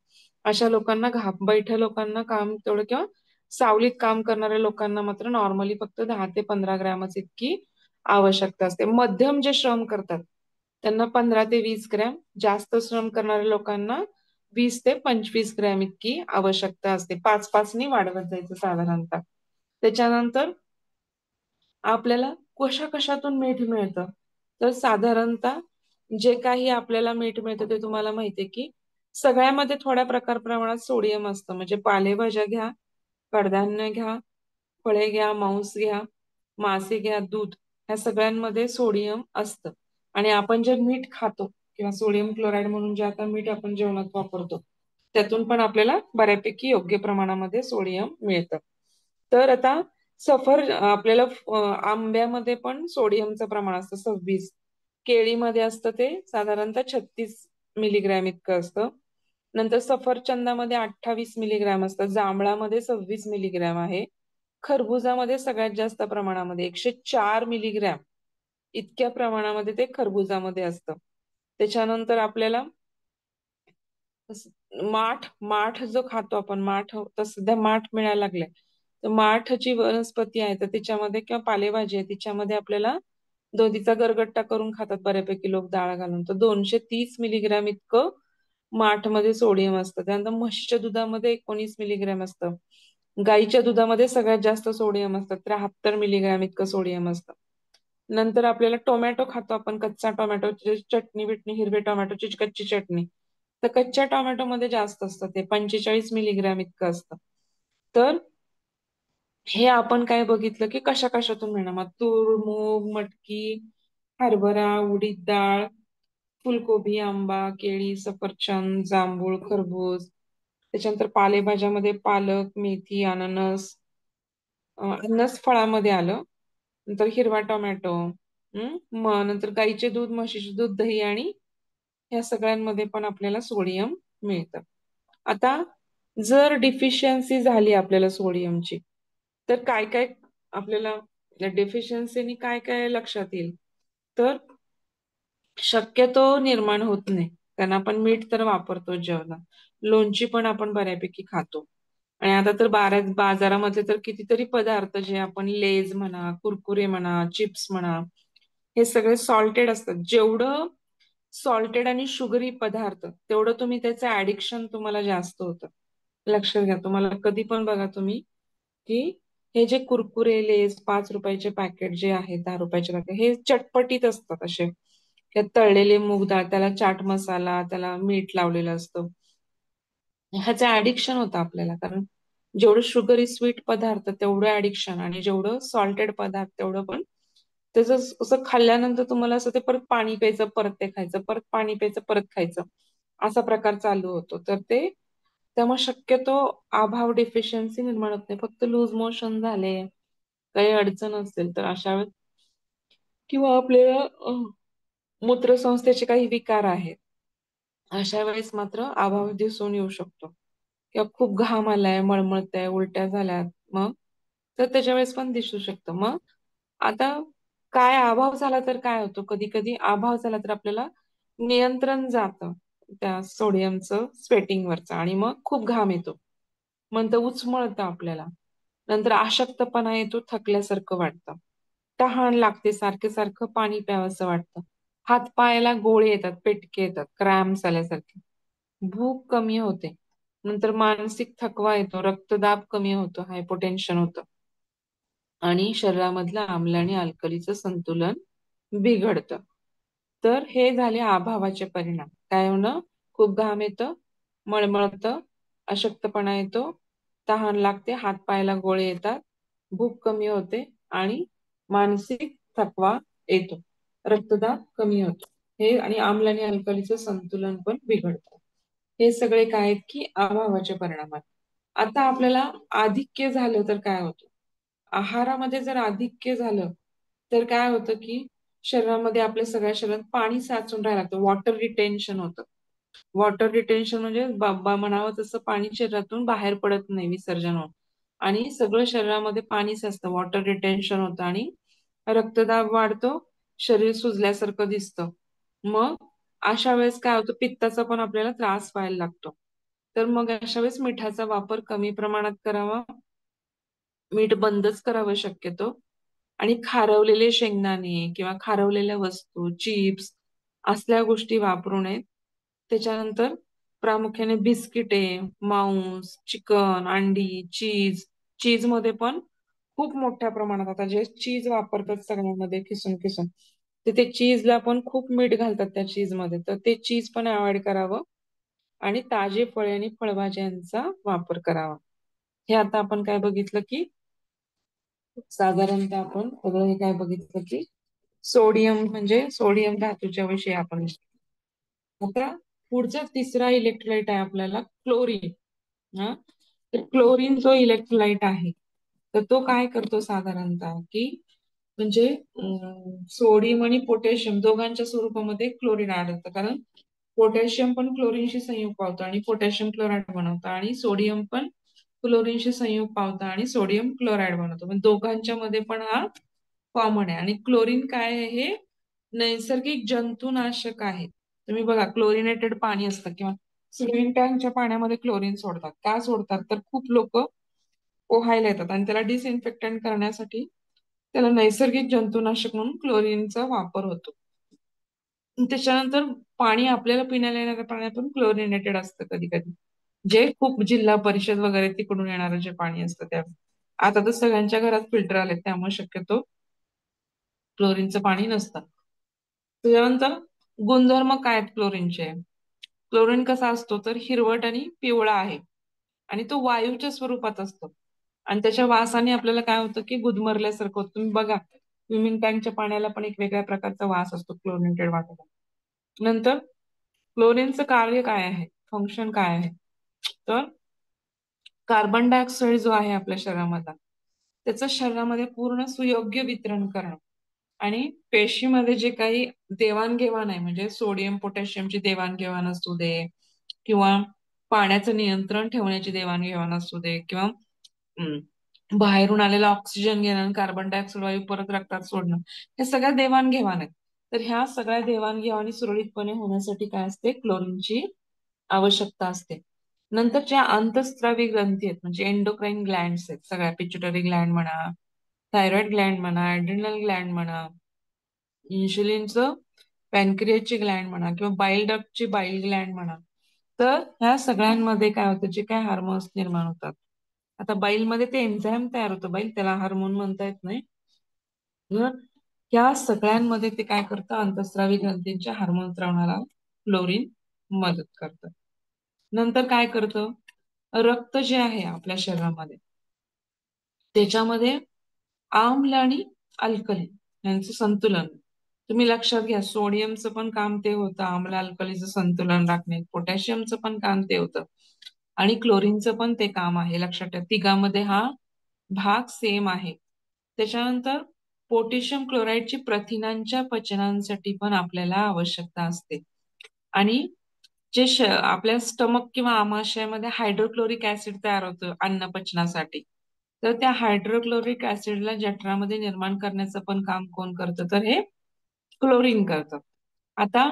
अशा लोकांना, बैठ्या लोकांना काम तेवढं, किंवा सावलीत काम करणाऱ्या लोकांना मात्र नॉर्मली फक्त 10 ते 15 ग्रॅमच इतकी आवश्यकता असते. मध्यम जे श्रम करतात त्यांना 15 ते 20 ग्रॅम, जास्त श्रम करणाऱ्या लोकांना 20 ते 25 ग्रॅम इतकी आवश्यकता असते. 5-5 वाढवत जायचं साधारणतः. त्याच्यानंतर आपल्याला कशा कशातून मीठ मिळतं, तर साधारणतः जे काही आपल्याला मीठ मिळतं ते तुम्हाला माहितीये की सगळ्यामध्ये थोड्या प्रमाणात सोडियम असतं. म्हणजे पालेभाज्या घ्या, कडधान्य घ्या, फळे घ्या, मांस घ्या, मासे घ्या, दूध, ह्या सगळ्यांमध्ये सोडियम असतं. आणि आपण जे मीठ खातो, किंवा सोडियम क्लोराईड म्हणून जे आता मीठ आपण जेवणात वापरतो, त्यातून पण आपल्याला बऱ्यापैकी योग्य प्रमाणामध्ये सोडियम मिळतं. तर आता आपल्याला आंब्यामध्ये पण सोडियमचं प्रमाण असतं 26, केळीमध्ये असतं ते साधारणतः 36 मिलीग्रॅम इतकं असतं. नंतर सफरचंदामध्ये 28 मिलीग्रॅम असतं, जांभळामध्ये 26 मिलीग्रॅम आहे, खरबुजामध्ये सगळ्यात जास्त प्रमाणामध्ये 104 मिलीग्रॅम इतक्या प्रमाणामध्ये ते खरबुजामध्ये असतं. त्याच्यानंतर आपल्याला माठ माठ जो खातो आपण, माठ तर सध्या माठ मिळायला लागलाय, तर माठची वनस्पती आहे, तर त्याच्यामध्ये, किंवा पालेभाजी आहे तिच्यामध्ये आपल्याला दुधीचा गरगट्टा करून खातात बऱ्यापैकी लोक डाळ घालून, तर 230 मिलीग्रॅम इतकं माठमध्ये सोडियम असतं. त्यानंतर म्हशीच्या दुधामध्ये 19 मिलीग्रॅम असतं. गाईच्या दुधामध्ये सगळ्यात जास्त सोडियम असतं, 73 मिलीग्रॅम इतकं सोडियम असतं. नंतर आपल्याला टोमॅटो खातो आपण, कच्चा टोमॅटो, चटणी बिटणी, हिरवे टोमॅटोची कच्ची चटणी, तर कच्च्या टोमॅटोमध्ये जास्त असतं, ते 45 मिलीग्रॅम इतकं असतं. तर हे आपण काय बघितलं की कशा कशातून मिळणार. मग तूर, मूग, मटकी, हरभरा, उडीद डाळ, फुलकोबी, आंबा, केळी, सफरचंद, जांभूळ, खरबूज. त्याच्यानंतर पालेभाज्यामध्ये पालक, मेथी, अननस, अननस फळामध्ये आलं. नंतर हिरवा टोमॅटो, मग नंतर गाईचे दूध, म्हशीचे दूध, दही, आणि ह्या सगळ्यांमध्ये पण आपल्याला सोडियम मिळतं. आता जर डिफिशियन्सी झाली आपल्याला सोडियमची, तर काय काय आपल्याला डेफिशियन्सीनी काय काय लक्षात येईल, तर शक्यतो निर्माण होत नाही, कारण आपण मीठ तर वापरतो जेवणात, लोणची पण आपण बऱ्यापैकी खातो, आणि आता तर बाजारामध्ये तर कितीतरी पदार्थ जे आपण लेज म्हणा, कुरकुरे म्हणा, चिप्स म्हणा, हे सगळे सॉल्टेड असतात. जेवढं सॉल्टेड आणि शुगरी पदार्थ, तेवढं तुम्ही त्याचं ऍडिक्शन तुम्हाला जास्त होतं. लक्षात घ्या, तुम्हाला कधी पण बघा तुम्ही की हे जे कुरकुरे, लेस, 5 रुपयाचे पॅकेट जे आहे, 10 रुपयाचे पॅकेट, हे चटपटीत असतात असे. त्यात तळलेले मूग डाळ, त्याला चाट मसाला, त्याला मीठ लावलेलं असतं. ह्याचं ऍडिक्शन होतं आपल्याला, कारण जेवढं शुगरी स्वीट पदार्थ तेवढं ऍडिक्शन, आणि जेवढं सॉल्टेड पदार्थ तेवढं पण त्याचं असं खाल्ल्यानंतर तुम्हाला असं ते परत पाणी प्यायचं, परत ते खायचं, परत पाणी प्यायचं, परत खायचं, असा प्रकार चालू होतो. तर ते त्यामुळे शक्यतो अभाव डेफिशियन्सी निर्माण होत नाही. फक्त लूज मोशन झाले, काही अडचण असेल तर अशा वेळेस, किंवा आपल्याला मूत्रसंस्थेचे काही विकार आहेत, अशा वेळेस मात्र अभाव दिसून येऊ शकतो. किंवा खूप घाम आलाय, मळमळतंय, उलट्या झाल्यात, मग तर त्याच्या वेळेस पण दिसू शकतं. मग आता काय अभाव झाला तर काय होतं, कधी कधी अभाव झाला तर आपल्याला नियंत्रण जातं त्या सोडियमचं स्वेटिंगवरचं, आणि मग खूप घाम येतो, नंतर उचमळतं आपल्याला, नंतर अशक्तपणा येतो, थकल्यासारखं वाटतं, तहान लागते, सारखं सारखं पाणी प्यावंसं वाटतं, हात पायाला गोळे येतात, पेटके येतात, क्रॅम्प्स आल्यासारखे, भूक कमी होते, नंतर मानसिक थकवा येतो, रक्तदाब कमी होतो, हायपोटेन्शन होतं, आणि शरीरामधलं आम्ल आणि अल्कलीचं संतुलन बिघडतं. तर हे झाले अभावाचे परिणाम. काय होणं, खूप घाम येतं, मळमळतं, अशक्तपणा येतो, तहान लागते, हात पायाला गोळे येतात, भूक कमी होते आणि मानसिक थकवा येतो, रक्तदाब कमी होतो, हे आणि आम्ल आणि अल्कलीचं संतुलन पण बिघडतं. हे सगळे काय आहेत की अभावाचे परिणाम आहेत. आता आपल्याला आधिक्य झालं तर काय होतं, आहारामध्ये जर आधिक्य झालं तर काय होतं की शरीरामध्ये, आपल्या सगळ्या शरीरात पाणी साचून राहायला लागतं, वॉटर रिटेन्शन होतं. वॉटर रिटेन्शन म्हणजे बाबा म्हणावं तसं पाणी शरीरातून बाहेर पडत नाही, विसर्जन होऊन, आणि सगळं शरीरामध्ये पाणीच असतं, वॉटर रिटेन्शन होतं, आणि रक्तदाब वाढतो, शरीर सुजल्यासारखं दिसतं. मग अशा वेळेस काय होतं, पित्ताचा पण आपल्याला त्रास व्हायला लागतो. तर मग अशा वेळेस मिठाचा वापर कमी प्रमाणात करावा, मीठ बंदच करावं शक्यतो, आणि खारवलेले शेंगदाणे किंवा खारवलेल्या वस्तू, चिप्स असल्या गोष्टी वापरू नयेत. त्याच्यानंतर प्रामुख्याने बिस्किटे, मांस, चिकन, अंडी, चीज. चीजमध्ये पण खूप मोठ्या प्रमाणात, आता जे चीज वापरतात सगळ्यांमध्ये किसून-किसून, तर ते चीजला पण खूप मीठ घालतात त्या चीजमध्ये. तर ते चीज पण अव्हॉइड करावं, आणि ताजे फळे आणि फळभाज्यांचा वापर करावा. हे आता आपण काय बघितलं की साधारणतः आपण सगळं हे काय बघितलं की सोडियम म्हणजे सोडियम धातूच्या विषयी आपण. आता पुढचा तिसरा इलेक्ट्रोलाइट आहे आपल्याला क्लोरीन. हा, तर क्लोरीन जो इलेक्ट्रोलाइट आहे, तर तो काय करतो साधारणतः की म्हणजे सोडियम आणि पोटॅशियम दोघांच्या स्वरूपामध्ये क्लोरीन ऍड होतं, कारण पोटॅशियम पण क्लोरीनशी संयुग पावतो आणि पोटॅशियम क्लोराईड बनवतं, आणि सोडियम पण क्लोरीनशी संयुग पावतं आणि सोडियम क्लोराईड बनवतो. म्हणजे दोघांच्या मध्ये पण हा कॉमन आहे. आणि क्लोरीन काय आहे, हे नैसर्गिक जंतुनाशक आहे. तुम्ही बघा, क्लोरिनेटेड पाणी असतं किंवा स्विमिंग टँकच्या पाण्यामध्ये क्लोरीन सोडतात. का सोडतात, तर खूप लोक पोहायला येतात आणि त्याला डिसइन्फेक्टंट करण्यासाठी त्याला नैसर्गिक जंतुनाशक म्हणून क्लोरीनचा वापर होतो. त्याच्यानंतर पाणी आपल्याला पिण्याला येणाऱ्या पाण्यातून क्लोरिनेटेड असतं कधी कधी, जे खूप जिल्हा परिषद वगैरे तिकडून येणारं जे पाणी असतं त्या. आता तर सगळ्यांच्या घरात फिल्टर आले, त्यामुळे शक्यतो क्लोरीनचं पाणी नसतं. त्याच्यानंतर गुणधर्म काय आहेत क्लोरीनचे. क्लोरीन कसा असतो, तर हिरवट आणि पिवळा आहे, आणि तो वायूच्या स्वरूपात असतो, आणि त्याच्या वासाने आपल्याला काय होतं की गुदमरल्यासारखं होतं. तुम्ही बघा, स्विमिंग टँकच्या पाण्याला पण एक वेगळ्या प्रकारचा वास असतो क्लोरिनेटेड वॉटर. नंतर क्लोरीनचं कार्य काय आहे, फंक्शन काय आहे, तर कार्बन डायऑक्साईड जो आहे आपल्या शरीरामधला, त्याचं शरीरामध्ये पूर्ण सुयोग्य वितरण करणं, आणि पेशीमध्ये जे काही देवाणघेवाण आहे, म्हणजे सोडियम पोटॅशियमची देवाणघेवाण असू दे, किंवा पाण्याचं नियंत्रण ठेवण्याची देवाणघेवाण असू दे, किंवा हम्म, बाहेरून आलेला ऑक्सिजन घेणं आणि कार्बन डायऑक्साईड वायू परत रक्तात सोडणं, हे सगळ्या देवाणघेवाण आहेत. तर ह्या सगळ्या देवाणघेवाणी सुरळीतपणे होण्यासाठी काय असते, क्लोरीनची आवश्यकता असते. नंतर ज्या अंतःस्रावी ग्रंथी आहेत, म्हणजे एंडोक्राईन ग्लँड्स आहेत सगळ्या, पिच्युटरी ग्लँड म्हणा, थायरॉइड ग्लँड म्हणा, ऍड्रिनल ग्लँड म्हणा, इन्शुलिनचं पॅनक्रियाची ग्लँड म्हणा, किंवा बाईल डक्टची बाईल ग्लँड म्हणा, तर ह्या सगळ्यांमध्ये काय होतं, जे काय हार्मोन्स निर्माण होतात. आता बाईल मध्ये ते एन्झाईम तयार होतं, बाईल त्याला हार्मोन म्हणता येत नाही. तर या सगळ्यांमध्ये ते काय करतं, अंतःस्रावी ग्रंथींच्या हार्मोन स्रावणाला क्लोरीन मदत करतं. नंतर काय करतं, रक्त जे आहे आपल्या शरीरामध्ये, त्याच्यामध्ये आम्ल आणि अल्कली यांचं संतुलन तुम्ही लक्षात घ्या. सोडियमचं पण काम ते होतं, आम्ल अल्कलीचं संतुलन राखणे, पोटॅशियमचं पण काम ते होतं, आणि क्लोरीनचं पण ते काम आहे, लक्षात ठेवा. तिघामध्ये हा भाग सेम आहे. त्याच्यानंतर पोटॅशियम क्लोराईडची प्रथिनांच्या पचनासाठी पण आपल्याला आवश्यकता असते. आणि आपल्या स्टमक किंवा आमाशयामध्ये हायड्रोक्लोरिक ऍसिड तयार होतं अन्न पचनासाठी. तर त्या हायड्रोक्लोरिक ऍसिडला जठरामध्ये निर्माण करण्याचं पण काम कोण करतं, तर हे क्लोरीन करतं. आता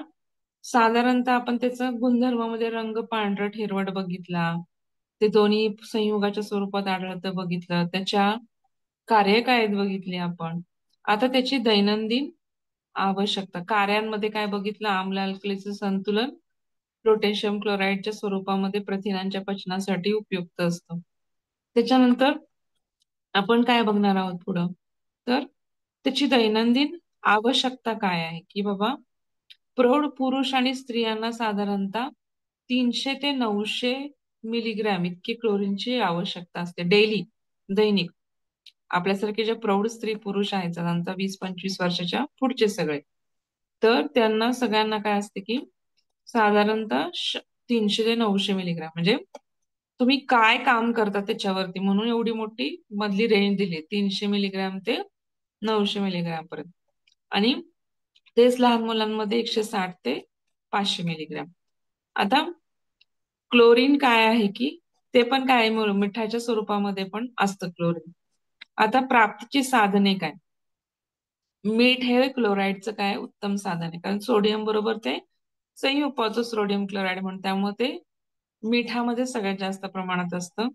साधारणतः आपण त्याचा गुणधर्मामध्ये रंग पांढरट हिरवट बघितला, ते दोन्ही संयुगाच्या स्वरूपात आढळतं बघितलं, त्याच्या कार्य काय आहेत बघितली आपण. आता त्याची दैनंदिन आवश्यकता कार्यांमध्ये काय बघितलं, आम्ल अल्कलीचं संतुलन पोटॅशियम क्लोराईडच्या स्वरूपामध्ये प्रथिनांच्या पचनासाठी उपयुक्त असतं. त्याच्यानंतर आपण काय बघणार आहोत पुढं, तर त्याची दैनंदिन आवश्यकता काय आहे, की बाबा प्रौढ पुरुष आणि स्त्रियांना साधारणतः 300 ते 900 मिलीग्रॅम इतकी क्लोरीनची आवश्यकता असते डेली, दैनिक. आपल्यासारखे जे प्रौढ स्त्री पुरुष आहेत साधारणतः 20-25 वर्षाच्या पुढचे सगळे, तर त्यांना सगळ्यांना काय असते, की साधारणतः 300 ते 900 मिलीग्रॅम. म्हणजे तुम्ही काय काम करता त्याच्यावरती, म्हणून एवढी मोठी मधली रेंज दिली, 300 मिलीग्रॅम ते 900 मिलीग्रॅम पर्यंत. आणि तेच लहान मुलांमध्ये 160 ते 500 मिलीग्रॅम. आता क्लोरीन काय आहे, की ते पण काय मिठाच्या स्वरूपामध्ये पण असतं क्लोरीन. आता प्राप्तीची साधने काय, मीठ हे क्लोराईडचं काय उत्तम साधन आहे, कारण सोडियम बरोबर ते संयुग पावतो सोडियम क्लोराईड म्हणून, त्यामुळे ते मिठामध्ये सगळ्यात जास्त प्रमाणात असतं.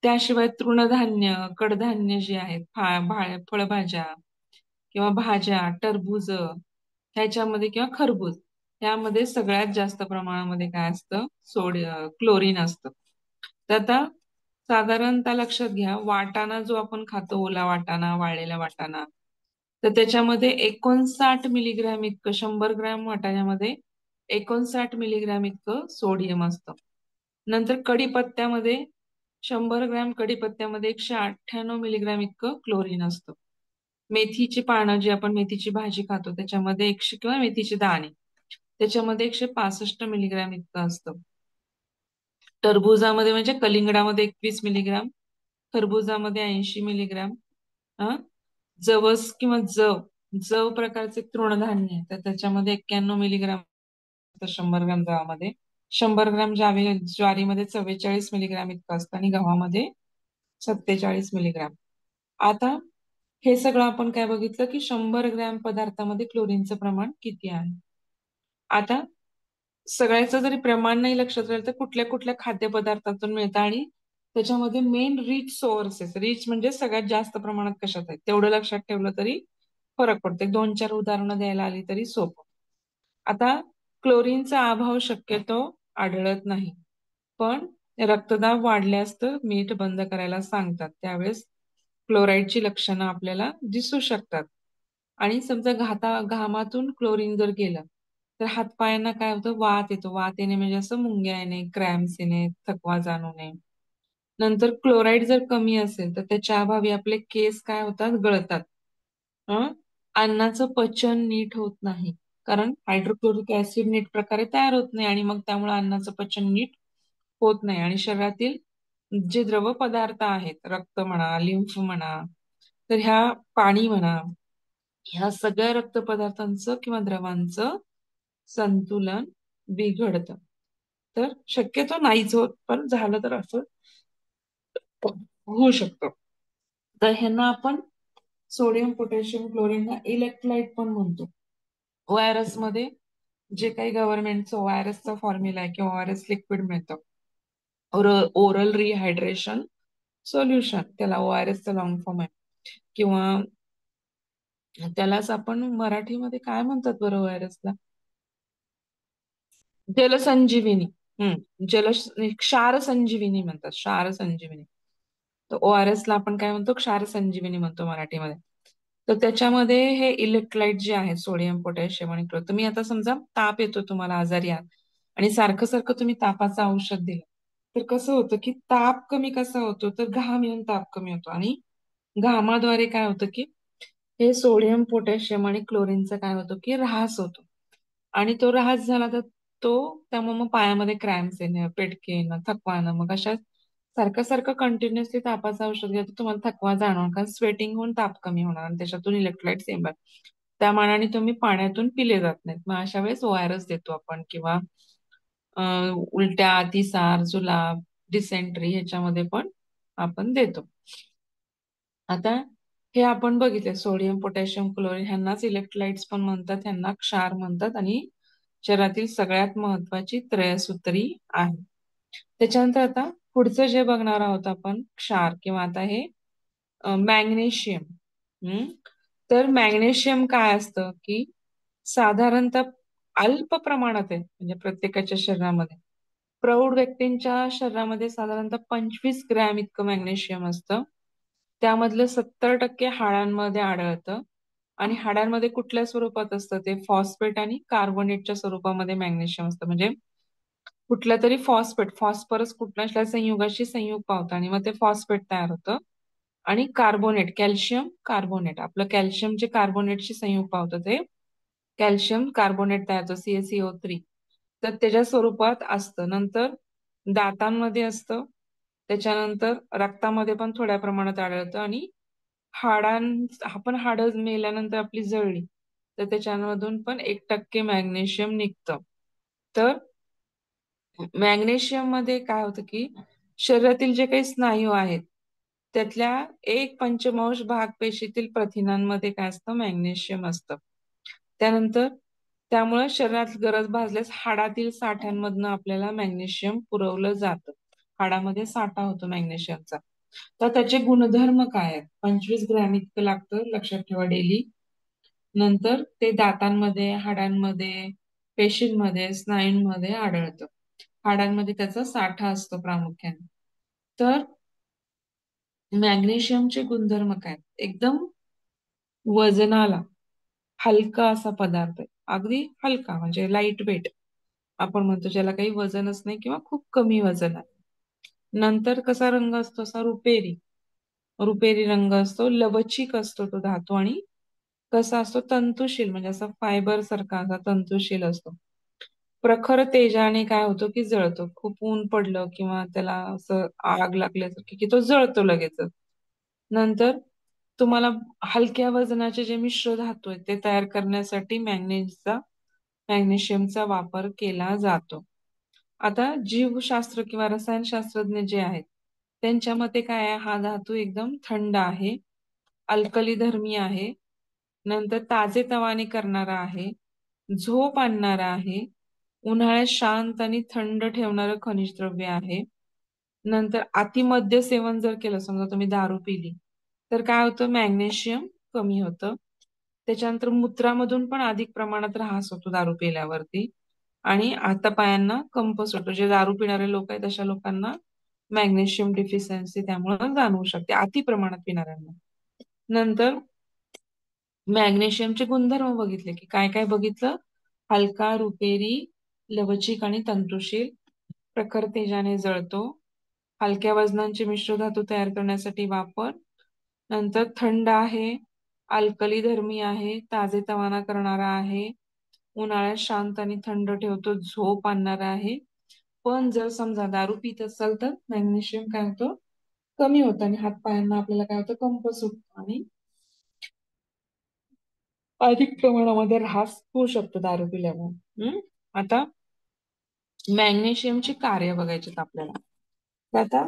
त्याशिवाय तृणधान्य, कडधान्य जे आहेत, फळभाज्या किंवा भाज्या, टरबूज ह्याच्यामध्ये किंवा खरबूज ह्यामध्ये सगळ्यात जास्त प्रमाणामध्ये काय असतं, क्लोरीन असतं. तर आता साधारणतः लक्षात घ्या, वाटाणा जो आपण खातो, ओला वाटाणा, वाळलेला वाटाणा, तर त्याच्यामध्ये 59 मिलीग्रॅम इतकं, 100 ग्रॅम वाटाण्यामध्ये 59 मिलीग्रॅम इतकं सोडियम असतं. नंतर कढीपत्त्यामध्ये 100 ग्रॅम कढीपत्त्यामध्ये 198 मिलीग्रॅम इतकं क्लोरीन असतं. मेथीची पानं, जी आपण मेथीची भाजी खातो, त्याच्यामध्ये 100 किंवा मेथीचे दाणे त्याच्यामध्ये 165 मिलीग्रॅम इतकं असतं. टरबुजामध्ये म्हणजे कलिंगडामध्ये 21 मिलीग्रॅम, खरबुजामध्ये 80 मिलीग्रॅम. जवस किंवा जव जव प्रकारचे तृणधान्य आहे, तर त्याच्यामध्ये 91 मिलीग्रॅम 100 ग्रॅम गव्हामध्ये. 100 ग्रॅम ज्वारीमध्ये 44 मिलीग्रॅम इतकं असतं आणि गव्हामध्ये 47 मिलीग्रॅम. आता हे सगळं आपण काय बघितलं, की 100 ग्रॅम पदार्थामध्ये क्लोरीनचं प्रमाण किती आहे. आता सगळ्याचं जरी प्रमाण नाही लक्षात राहिलं, तर कुठल्या कुठल्या खाद्यपदार्थातून मिळतं आणि त्याच्यामध्ये मेन रिच सोर्सेस, रिच म्हणजे सगळ्यात जास्त प्रमाणात कशात आहे तेवढं लक्षात ठेवलं तरी फरक पडते. 2-4 उदाहरणं द्यायला आली तरी सोपं. आता क्लोरीनचा अभाव शक्यतो आढळत नाही, पण रक्तदाब वाढल्यास तर मीठ बंद करायला सांगतात, त्यावेळेस क्लोराईडची लक्षणं आपल्याला दिसू शकतात. आणि समजा घामातून क्लोरीन जर गेलं तर हातपायांना काय होतं, वात येतो. वात येणे म्हणजे असं मुंग्या येणे, क्रॅम्प्स येणे, थकवा जाणवणे. नंतर क्लोराईड जर कमी असेल तर त्याच्या अभावी आपले केस काय होतात, गळतात. हं? अन्नाचं पचन नीट होत नाही, कारण हायड्रोक्लोरिक ऍसिड नीट प्रकारे तयार होत नाही आणि मग त्यामुळे अन्नाचं पचन नीट होत नाही आणि शरीरातील जे द्रव पदार्थ आहेत, रक्त म्हणा, लिम्फ म्हणा, तर ह्या पाणी म्हणा, ह्या सगळ्या रक्तपदार्थांचं किंवा द्रवांचं संतुलन बिघडतं. तर शक्यतो नाहीच होत, पण झालं तर असं होऊ शकतं. तर ह्यांना आपण सोडियम, पोटॅशियम, क्लोरीनला इलेक्ट्रोलाइट पण म्हणतो. ओआरएस मध्ये जे काही गव्हर्नमेंटचं ओआरएसचा फॉर्म्युला आहे किंवा ओआरएस लिक्विड मिळतं, ओरल रिहायड्रेशन सोल्युशन, त्याला ओआरएसचा लॉंग फॉर्म आहे. किंवा त्यालाच आपण मराठीमध्ये काय म्हणतात बरं ओआरएसला, जलसंजीविनी. जल क्षार संजीविनी म्हणतात, क्षार संजीविनी. तर ओआरएस ला आपण काय म्हणतो, क्षार संजीविनी म्हणतो मराठीमध्ये. तर त्याच्यामध्ये हे इलेक्ट्रोलाइट जे आहे, सोडियम, पोटॅशियम आणि क्लोरीन. तुम्ही आता समजा ताप येतो, तुम्हाला आजारी आहात आणि सारखं सारखं तुम्ही तापाचं औषध दिलं, तर कसं होतं, की ताप कमी कसा होतो, तर घाम येऊन ताप कमी होतो आणि घामाद्वारे काय होतं, की हे सोडियम, पोटॅशियम आणि क्लोरीनचं काय होतं, की ऱ्हास होतो. आणि तो ऱ्हास झाला तर तो त्यामुळे मग पायामध्ये क्रॅम्प्स येणं, पेटके येणं, थकवा येणं, मग अशा सारखं सारखं कंटिन्युअसली तापाचं औषध घ्या तर तुम्हाला थकवा जाणवणार, कारण स्वेटिंग होऊन ताप कमी होणार आणि त्याच्यातून इलेक्ट्रोलाइट्स येणार. त्या मानाने तुम्ही पाण्यातून पिले जात नाहीत. मग अशा वेळेस ORS देतो आपण, किंवा उलट्या, अतिसार, जुलाब, डिसेंट्री ह्याच्यामध्ये पण आपण देतो. आता हे आपण बघितले सोडियम, पोटॅशियम, क्लोरीन, ह्यांनाच इलेक्ट्रोलाइट्स पण म्हणतात, ह्यांना क्षार म्हणतात आणि शरीरातील सगळ्यात महत्वाची त्रयसूत्री आहे. त्याच्यानंतर आता पुढचं जे बघणार आहोत आपण क्षार, किंवा आता हे मॅग्नेशियम. तर मॅग्नेशियम काय असतं की साधारणतः अल्प प्रमाणात आहे, म्हणजे प्रत्येकाच्या शरीरामध्ये. प्रौढ व्यक्तींच्या शरीरामध्ये साधारणतः 25 ग्रॅम इतकं मॅग्नेशियम असतं. त्यामधलं 70% हाडांमध्ये आढळतं. आणि हाडांमध्ये कुठल्या स्वरूपात असतं ते फॉस्फेट आणि कार्बोनेटच्या स्वरूपामध्ये मॅग्नेशियम असतं. म्हणजे कुठल्या तरी फॉस्फरस कुठल्या संयुगाशी संयुग पावतं आणि मग ते फॉस्फेट तयार होतं. आणि कार्बोनेट, कॅल्शियम कार्बोनेट, आपलं कॅल्शियम जे कार्बोनेटशी संयुग पावतं ते कॅल्शियम कार्बोनेट तयार होतं, CaCO3. तर त्याच्या स्वरूपात असतं. नंतर दातांमध्ये असतं. त्याच्यानंतर रक्तामध्ये पण थोड्या प्रमाणात आढळतं. आणि आपण हाडं मेल्यानंतर आपली जळली तर त्याच्यामधून पण 1% मॅग्नेशियम निघतं. तर मॅग्नेशियम मध्ये काय होतं की शरीरातील जे काही स्नायू आहेत त्यातल्या 1/5 भाग पेशीतील प्रथिनांमध्ये काय असतं, मॅग्नेशियम असतं. त्यानंतर त्यामुळे शरीरात गरज भासल्यास हाडातील साठ्यांमधनं आपल्याला मॅग्नेशियम पुरवलं जातं. हाडामध्ये साठा होतो मॅग्नेशियमचा. तर त्याचे गुणधर्म काय आहेत? 25 ग्रॅम इतकं लागतं, लक्षात ठेवा डेली. नंतर ते दातांमध्ये, हाडांमध्ये, पेशींमध्ये, स्नायूंमध्ये आढळतं. हाडांमध्ये त्याचा साठा असतो प्रामुख्याने. तर मॅग्नेशियमचे गुणधर्म काय? एकदम वजनाला हलका असा पदार्थ आहे. अगदी हलका, म्हणजे लाईट वेट आपण म्हणतो, ज्याला काही वजनच नाही किंवा खूप कमी वजन आहे. नंतर कसा रंग असतो? असा रुपेरी रुपेरी रंग असतो. लवचिक असतो तो धातू. आणि कसा असतो? तंतुशील, म्हणजे असा फायबर सारखा असा तंतुशील असतो. प्रखर तेजाने काय होतं की जळतो. खूप ऊन पडलं किंवा त्याला असं आग लागल्यासारखी की तो जळतो लगेचच. नंतर तुम्हाला हलक्या वजनाचे जे मिश्र धातू आहेत ते तयार करण्यासाठी मॅग्नेशियमचा वापर केला जातो. आता जीवशास्त्र किंवा रसायनशास्त्रज्ञ जे आहेत त्यांच्या मते काय आहे, हा धातू एकदम थंड आहे, अल्कली धर्मी आहे, नंतर ताजेतवाने करणारा आहे, झोप आणणारा आहे, उन्हाळ्यात शांत आणि थंड ठेवणारं खनिज द्रव्य आहे. नंतर अतिमद्य सेवन जर केलं, समजा तुम्ही दारू पिली तर काय होतं, मॅग्नेशियम कमी होतं. त्याच्यानंतर मूत्रामधून पण अधिक प्रमाणात ऱ्हास होतो दारू पिल्यावरती. आणि हातापायांना कंप सुटतो. जे दारू पिणारे लोक आहेत अशा लोकांना मॅग्नेशियम डिफिशियन्सी त्यामुळे जाणवू शकते, अति प्रमाणात पिणाऱ्यांना. नंतर मॅग्नेशियमचे गुणधर्म बघितले की काय काय बघितलं? हलका, रुपेरी, लवचिक आणि तंतुशील, प्रखर तेजाने जळतो, हलक्या वजनांचे मिश्र धातू तयार करण्यासाठी वापर, नंतर थंड आहे, अल्कली धर्मी आहे, ताजेतवाना करणारा आहे, उन्हाळ्यात शांत आणि थंड ठेवतो, झोप आणणारा आहे. पण जर समजा दारू पित असाल तर मॅग्नेशियम काय होतं, कमी होतं आणि हातपायांना आपल्याला काय होतं, कंप सुटतो आणि अधिक प्रमाणामध्ये ऱ्हास होऊ शकतो दारू पिल्यामुळे. आता मॅग्नेशियमची कार्य बघायची आपल्याला. तर आता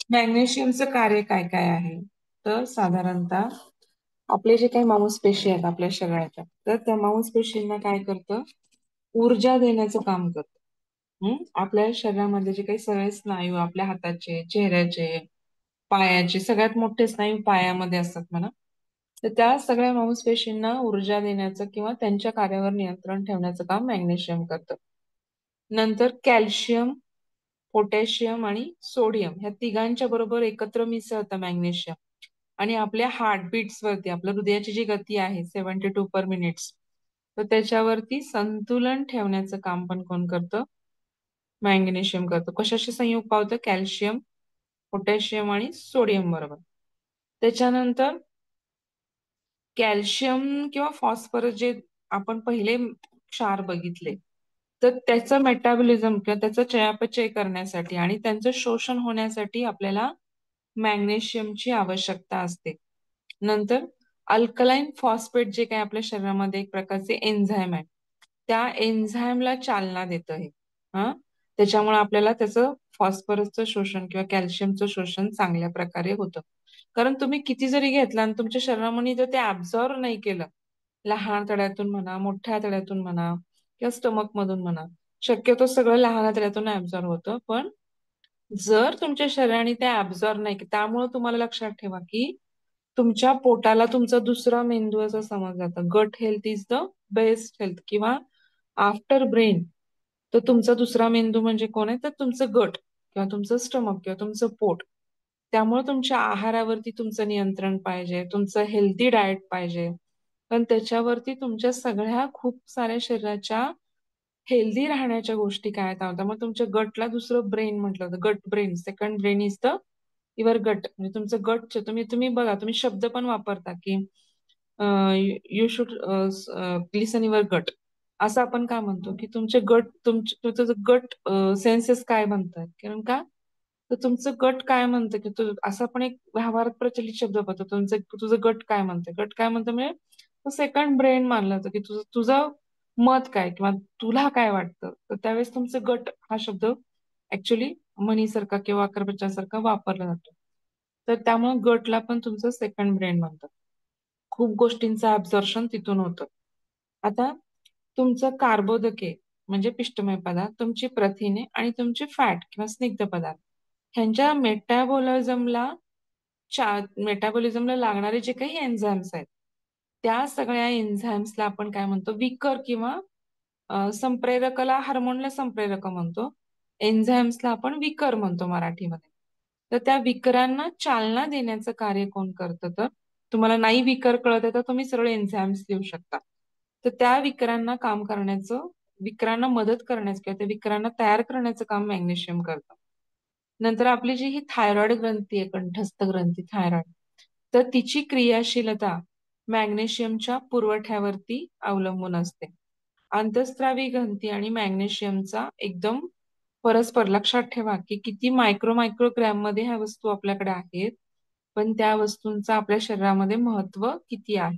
मॅग्नेशियमचं कार्य काय काय आहे? तर साधारणतः आपले जे काही मांसपेशी आहेत आपल्या शरीराच्या, तर त्या मांसपेशींना काय करतं, ऊर्जा देण्याचं काम करतं. आपल्या शरीरामधले जे काही सगळे स्नायू, आपल्या हाताचे, चेहऱ्याचे, पायाचे, सगळ्यात मोठे स्नायू पायामध्ये असतात म्हणा, तर त्या सगळ्या मांसपेशींना ऊर्जा देण्याचं किंवा त्यांच्या कार्यावर नियंत्रण ठेवण्याचं काम मॅग्नेशियम करतं. नंतर कॅल्शियम, पोटॅशियम आणि सोडियम ह्या तिघांच्या बरोबर एकत्र मिसळतं मॅग्नेशियम. आणि आपल्या हार्टबीट्स वरती, आपल्या हृदयाची जी गती आहे 72 पर मिनिट्स, तर त्याच्यावरती संतुलन ठेवण्याचं काम पण कोण करतं? मॅग्नेशियम करतो. कशाशी संयुग पावतं? कॅल्शियम, पोटॅशियम आणि सोडियम बरोबर. त्याच्यानंतर कॅल्शियम किंवा फॉस्फरस जे आपण पहिले क्षार बघितले, तर त्याचं मेटाबॉलिझम किंवा त्याचं चयापचय करण्यासाठी आणि त्यांचं शोषण होण्यासाठी आपल्याला मॅग्नेशियमची आवश्यकता असते. नंतर अल्कलाईन फॉस्फेट जे काही आपल्या शरीरामध्ये एक प्रकारचे एन्झाईम आहे, त्या एन्झाईमला चालना देतं हे. हा, त्याच्यामुळे आपल्याला त्याचं फॉस्फरसचं शोषण किंवा कॅल्शियमचं शोषण चांगल्या प्रकारे होतं. कारण तुम्ही किती जरी घेतलं आणि तुमच्या शरीरामध्ये जर ते ऍब्झॉर्ब नाही केलं, लहान तळ्यातून म्हणा, मोठ्या तळ्यातून म्हणा किंवा स्टमक मधून म्हणा, शक्यतो सगळं लहान तळ्यातून ऍब्झॉर्ब होतं. पण जर तुमच्या शरीराने ते ऍब्झॉर्ब नाही केलं, त्यामुळे तुम्हाला लक्षात ठेवा की तुमच्या पोटाला तुमचा दुसरा मेंदू असं समजलं जातं. Gut health is the best health किंवा आफ्टर ब्रेन. तर तुमचा दुसरा मेंदू म्हणजे कोण आहे? तर तुमचं गट किंवा तुमचं स्टमक किंवा तुमचं पोट. त्यामुळे तुमच्या आहारावरती तुमचं नियंत्रण पाहिजे, तुमचं हेल्दी डाएट पाहिजे. पण त्याच्यावरती तुमच्या सगळ्या खूप साऱ्या शरीराच्या हेल्दी राहण्याच्या गोष्टी काय आहेत? त्यामुळे तुमच्या गटला दुसरं ब्रेन म्हटलं जातं. Gut brain, second brain is the your गट. म्हणजे तुमचं गट तुम्ही तुम्ही बघा, तुम्ही शब्द पण वापरता की यू शुड लिसन युअर गट. असं आपण काय म्हणतो की तुमचे गट तुमचं गट सेन्सेस काय म्हणतात? कारण का तर तुमचं गट काय म्हणतं की असा पण एक व्यवहारात प्रचलित शब्द पडतो. तुझं गट काय म्हणतं? गट काय म्हणतं म्हणजे सेकंड ब्रेन मानलं जातं की तुझं मत काय किंवा तुला काय वाटतं? तर त्यावेळेस तुमचं गट हा शब्द ऍक्च्युली म्हणीसारखा किंवा वाक्प्रचारासारखा वापरला जातो. तर त्यामुळे गटला पण तुमचं सेकंड ब्रेन म्हणतात. खूप गोष्टींचं ऍब्झॉर्प्शन तिथून होतं. आता तुमचं कार्बोदके म्हणजे पिष्टमय पदार्थ, तुमची प्रथिने आणि तुमचे फॅट किंवा स्निग्ध पदार्थ ह्यांच्या मेटाबॉलिझमला लागणारे जे काही एन्झाईम्स आहेत, त्या सगळ्या एन्झाईम्सला आपण काय म्हणतो? विकर किंवा संप्रेरकाला हार्मोनला संप्रेरक म्हणतो. एन्झाईम्सला आपण विकर म्हणतो मराठीमध्ये. तर त्या विकरांना चालना देण्याचं कार्य कोण करतं? तर तुम्हाला नाही विकर कळत आहे तर तुम्ही सरळ एन्झाईम्स लिहू शकता. तर त्या विकरांना मदत करण्याचं किंवा त्या विकरांना तयार करण्याचं काम मॅग्नेशियम करतं. नंतर आपली जी ही थायरॉइड ग्रंथी आहे, कंठस्थ ग्रंथी थायरॉइड, तर तिची क्रियाशीलता मॅग्नेशियमच्या पुरवठ्यावरती अवलंबून असते. अंतःस्रावी ग्रंथी आणि मॅग्नेशियमचा एकदम परस्पर लक्षात ठेवा की किती मायक्रो ग्रॅम मध्ये ह्या वस्तू आपल्याकडे आहेत, पण त्या वस्तूंचं आपल्या शरीरामध्ये महत्व किती आहे.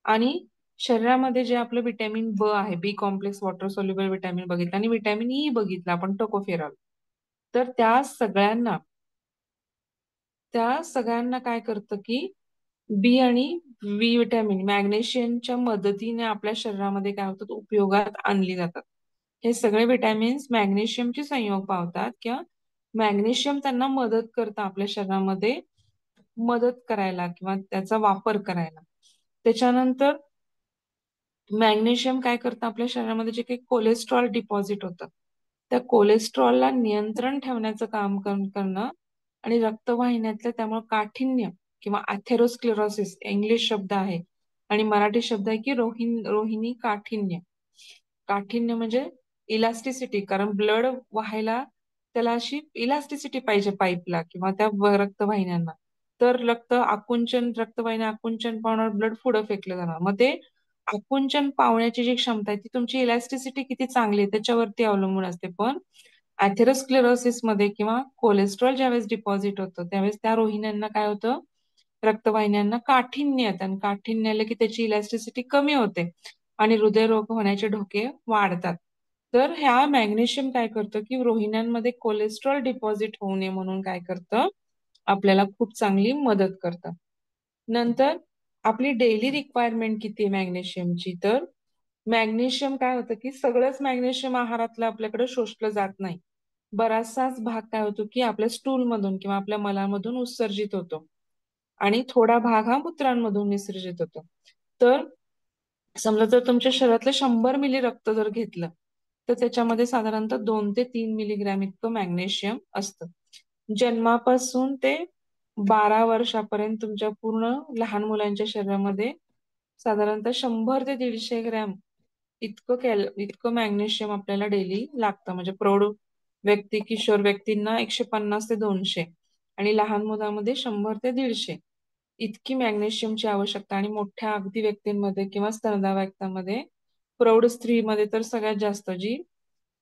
आणि शरीरामध्ये जे आपलं व्हिटॅमिन ब आहे, बी कॉम्प्लेक्स वॉटर सोल्युबल व्हिटॅमिन बघितलं आणि व्हिटॅमिन ई बघितलं आपण टोकोफेरॉल. तर त्या सगळ्यांना काय करतं की बी आणि बी विटॅमिन मॅग्नेशियमच्या मदतीने आपल्या शरीरामध्ये काय होतात? उपयोगात आणली जातात. हे सगळे विटॅमिन्स मॅग्नेशियमचे संयोग पावतात किंवा मॅग्नेशियम त्यांना मदत करतं आपल्या शरीरामध्ये मदत करायला किंवा त्याचा वापर करायला. त्याच्यानंतर मॅग्नेशियम काय करतं? आपल्या शरीरामध्ये जे काही कोलेस्ट्रॉल डिपॉझिट होतं, त्या कोलेस्ट्रॉलला नियंत्रण ठेवण्याचं काम करणं आणि रक्तवाहिन्यातलं त्यामुळे काठिण्य किंवा अथेरोस्क्लेरोसिस इंग्लिश शब्द आहे आणि मराठी शब्द आहे की रोहिणी काठिण्य. काठिण्य म्हणजे इलास्टिसिटी, कारण ब्लड व्हायला त्याला अशी इलास्टिसिटी पाहिजे पाईपला किंवा त्या रक्तवाहिन्यांना. तर रक्तवाहिन्या आकुंचन पावणार ब्लड पुढे फेकलं जाणार. मग ते आकुंचन पावण्याची जी क्षमता आहे ती तुमची इलॅस्टिसिटी किती चांगली आहे त्याच्यावरती अवलंबून असते. पण अथेरोस्क्लेरोसिस मध्ये किंवा कोलेस्ट्रॉल ज्यावेळेस डिपॉझिट होतं त्यावेळेस त्या रोहिण्यांना काय होतं? रक्तवाहिन्यांना काठिण्य येतं आणि काठिण्य आलं की त्याची इलॅस्टिसिटी कमी होते आणि हृदयरोग होण्याचे धोके वाढतात. तर ह्या मॅग्नेशियम काय करतं की रोहिण्यांमध्ये कोलेस्ट्रॉल डिपॉझिट होऊ नये म्हणून काय करतं? आपल्याला खूप चांगली मदत करतं. नंतर आपली डेली रिक्वायरमेंट किती आहे मॅग्नेशियमची? तर मॅग्नेशियम काय होतं की सगळंच मॅग्नेशियम आहारातलं आपल्याकडे शोषलं जात नाही. बराचसाच भाग काय होतो की आपल्या स्टूल मधून किंवा आपल्या मलामधून उत्सर्जित होतो आणि थोडा भाग हा मूत्रांमधून विसर्जित होतो. तर समजा जर तुमच्या शरीरातलं 100 मिली रक्त जर घेतलं तर त्याच्यामध्ये साधारणतः 2 ते 3 मिलीग्रॅम इतकं मॅग्नेशियम असतं. जन्मापासून ते 12 वर्षापर्यंत तुमच्या पूर्ण लहान मुलांच्या शरीरामध्ये साधारणतः 100 ते 150 ग्रॅम इतकं मॅग्नेशियम आपल्याला डेली लागतं. म्हणजे प्रौढ व्यक्ती, किशोर व्यक्तींना 150 ते 200 आणि लहान मुलांमध्ये 100 ते 150 इतकी मॅग्नेशियमची आवश्यकता आणि मोठ्या अगदी व्यक्तींमध्ये किंवा स्तनदा व्यक्तींमध्ये प्रौढ स्त्रीमध्ये तर सगळ्यात जास्त, जी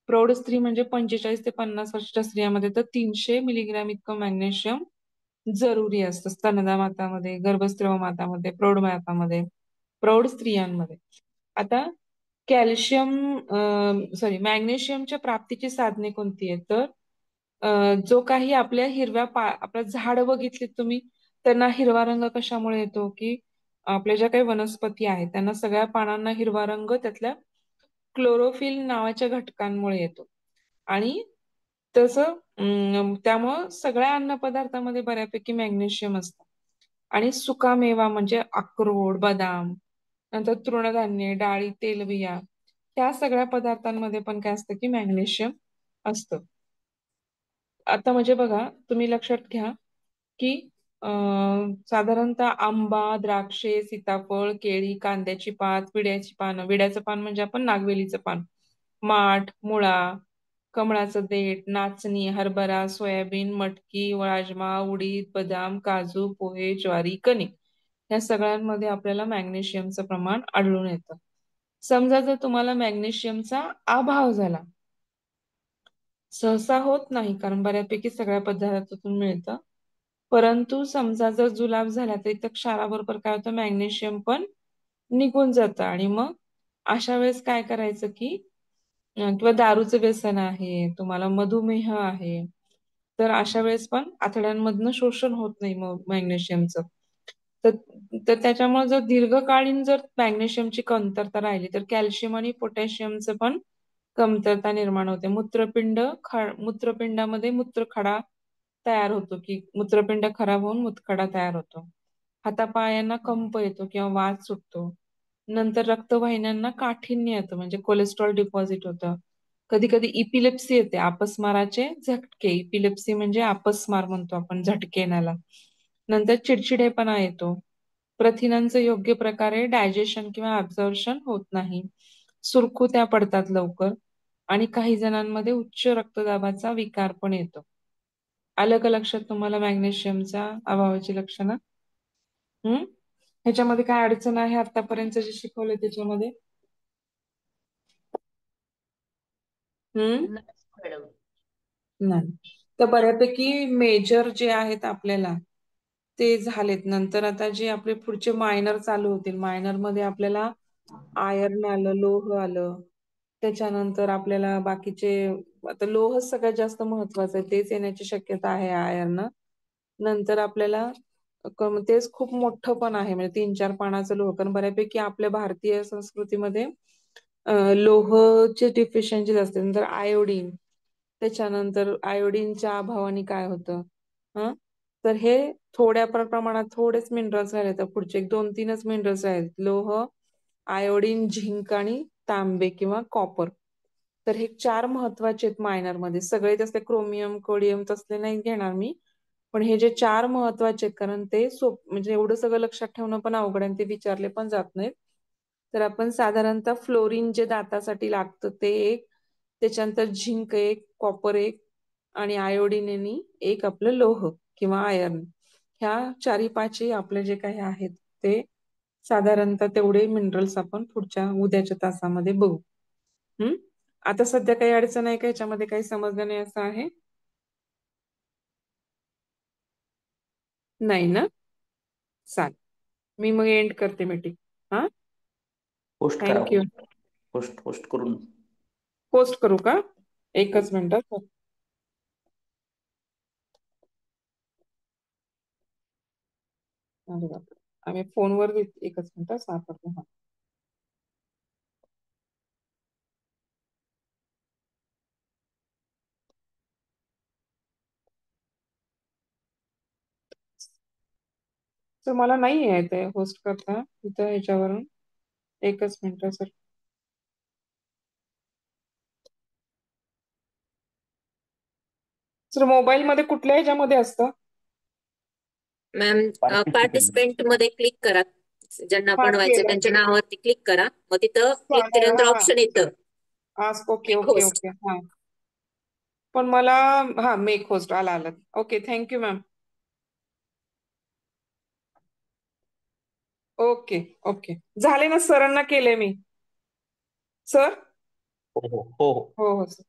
प्रौढ स्त्री म्हणजे 45 ते 50 वर्षाच्या स्त्रियांमध्ये तर 300 मिलीग्रॅम इतकं मॅग्नेशियम जरुरी असतं. स्तनदा मातामध्ये, गर्भस्राव मातामध्ये, प्रौढ मातामध्ये, प्रौढ स्त्रियांमध्ये. आता कॅल्शियम मॅग्नेशियमच्या प्राप्तीची साधने कोणती आहेत? तर जो काही आपल्या आपल्या झाड बघितलीत तुम्ही, त्यांना हिरवा रंग कशामुळे येतो? की आपल्या ज्या काही वनस्पती आहेत त्यांना सगळ्या पानांना हिरवा रंग त्यातल्या क्लोरोफिल नावाच्या घटकांमुळे येतो. आणि तसं त्यामुळं सगळ्या अन्नपदार्थामध्ये बऱ्यापैकी मॅग्नेशियम असतं. आणि सुकामेवा म्हणजे अक्रोड, बदाम, नंतर तृणधान्य, डाळी, तेलबिया, त्या सगळ्या पदार्थांमध्ये पण काय असतं की मॅग्नेशियम असतं. आता म्हणजे बघा, तुम्ही लक्षात घ्या की साधारणतः आंबा, द्राक्षे, सीताफळ, केळी, कांद्याची पात, विड्याची पानं, विड्याचं पान म्हणजे आपण नागवेलीचं पान, माठ, मुळा, कमळाचं देठ, नाचणी, हरभरा, सोयाबीन, मटकी, राजमा, उडीद, बदाम, काजू, पोहे, ज्वारी, कणिक, या सगळ्यांमध्ये आपल्याला मॅग्नेशियमचं प्रमाण आढळून येतं. समजा जर तुम्हाला मॅग्नेशियमचा अभाव झाला, सहसा होत नाही कारण बऱ्यापैकी सगळ्या पदार्थातून मिळतं, परंतु समजा जर जुलाब झाला तर इथं क्षाराबरोबर काय होतं, मॅग्नेशियम पण निघून जातं. आणि मग अशा वेळेस काय करायचं की किंवा दारूचं व्यसन आहे, तुम्हाला मधुमेह आहे, तर अशा वेळेस पण आतड्यांमधनं शोषण होत नाही मग मॅग्नेशियमचं. तर तर त्याच्यामुळे जर दीर्घकालीन जर मॅग्नेशियमची कमतरता राहिली तर कॅल्शियम आणि पोटॅशियमचं पण कमतरता निर्माण होते. मूत्रपिंडामध्ये मूत्रखडा तयार होतो, की मूत्रपिंड खराब होऊन मूतखडा तयार होतो. हातापायांना कंप येतो किंवा वात सुटतो. नंतर रक्तवाहिन्यांना काठिण्य येतं म्हणजे कोलेस्ट्रॉल डिपॉझिट होतं. कधी कधी इपिलेप्सी येते, अपस्माराचे झटके. इपिलेप्सी म्हणजे अपस्मार म्हणतो आपण झटके येण्याला. नंतर चिडचिडेपणा येतो. प्रथिनांचं योग्य प्रकारे डायजेशन किंवा ऍब्झॉर्प्शन होत नाही. सुरकुत्या पडतात लवकर आणि काही जणांमध्ये उच्च रक्तदाबाचा विकार पण येतो. आलं का लक्षात तुम्हाला मॅग्नेशियमच्या अभावाची लक्षणं? ह्याच्यामध्ये काय अडचण आहे आतापर्यंत जे शिकवलंय त्याच्यामध्ये? हम्म
मॅडम.
नाही. तर बऱ्यापैकी मेजर जे आहेत आपल्याला ते झालेत. नंतर आता जे आपले पुढचे मायनर चालू होतील, मायनर मध्ये आपल्याला आयर्न आलं, लोह आलं, त्याच्यानंतर आपल्याला बाकीचे, आता लोह सगळ्यात जास्त महत्वाचं आहे, तेच येण्याची शक्यता आहे आयर्न. नंतर आपल्याला तेच खूप मोठं पण आहे, म्हणजे 3-4 पानाचं लोह, कारण बऱ्यापैकी आपल्या भारतीय संस्कृतीमध्ये लोहचे डिफिशियन्सी असते. नंतर आयोडीन, त्याच्यानंतर आयोडीनच्या अभावाने काय होतं, हं तर हे थोड्या प्रमाणात थोडेच मिनरल्स राहिले, तर पुढचे एक 2-3च मिनरल्स आहेत, लोह, आयोडीन, झिंक आणि तांबे किंवा कॉपर. तर हे 4 महत्वाचे आहेत मायनर मध्ये. सगळे तसले क्रोमियम, कोडियम तसले नाही घेणार मी, पण हे जे 4 महत्वाचे आहेत, कारण ते म्हणजे एवढं सगळं लक्षात ठेवणं पण अवघड आहे, ते विचारले पण जात नाहीत. तर आपण साधारणतः फ्लोरीन जे दातासाठी लागतं ते एक, त्याच्यानंतर झिंक एक, कॉपर एक, आणि आयोडीन आणि एक आपलं लोह किंवा आयर्न, ह्या 4-5 आपले जे काही आहेत ते साधारणतः तेवढे मिनरल्स आपण पुढच्या उद्याच्या तासामध्ये बघू. हम्म आता सध्या काही अडचण आहे का, याच्यामध्ये काही समजलं नाही असं आहे? नाही ना? चालेल, मी मग एंड करते मीटिंग. हा,
पोस्ट करा.
थँक्यू.
पोस्ट पोस्ट करून.
पोस्ट करू का?
हो.
एकच मिनिट. अरे बापरे, आम्ही फोनवर एकच मिनिट सापडतो. हा, तर मला नाही आहे ते होस्ट करता इथं ह्याच्यावरून. एकच मिनिट सर. सर मोबाईल मध्ये कुठल्या ह्याच्यामध्ये असतं?
Ma'am,
participant.
पार्टिसिपेंट मध्ये क्लिक करा. ज्यांना
हा,
बनवायचं
केलं.
त्यांच्या नावावरती क्लिक करा. मग तिथं क्लिक
चालेल.
केल्यानंतर
हा,
ऑप्शन येतं
हा, okay
make
okay
host.
Okay. हा, पण मला, हा, मेक होस्ट आला आला. Okay, thank you ma'am. Okay okay, झाले ना, सरांना केले मी. सर
हो हो हो हो
हो हो सर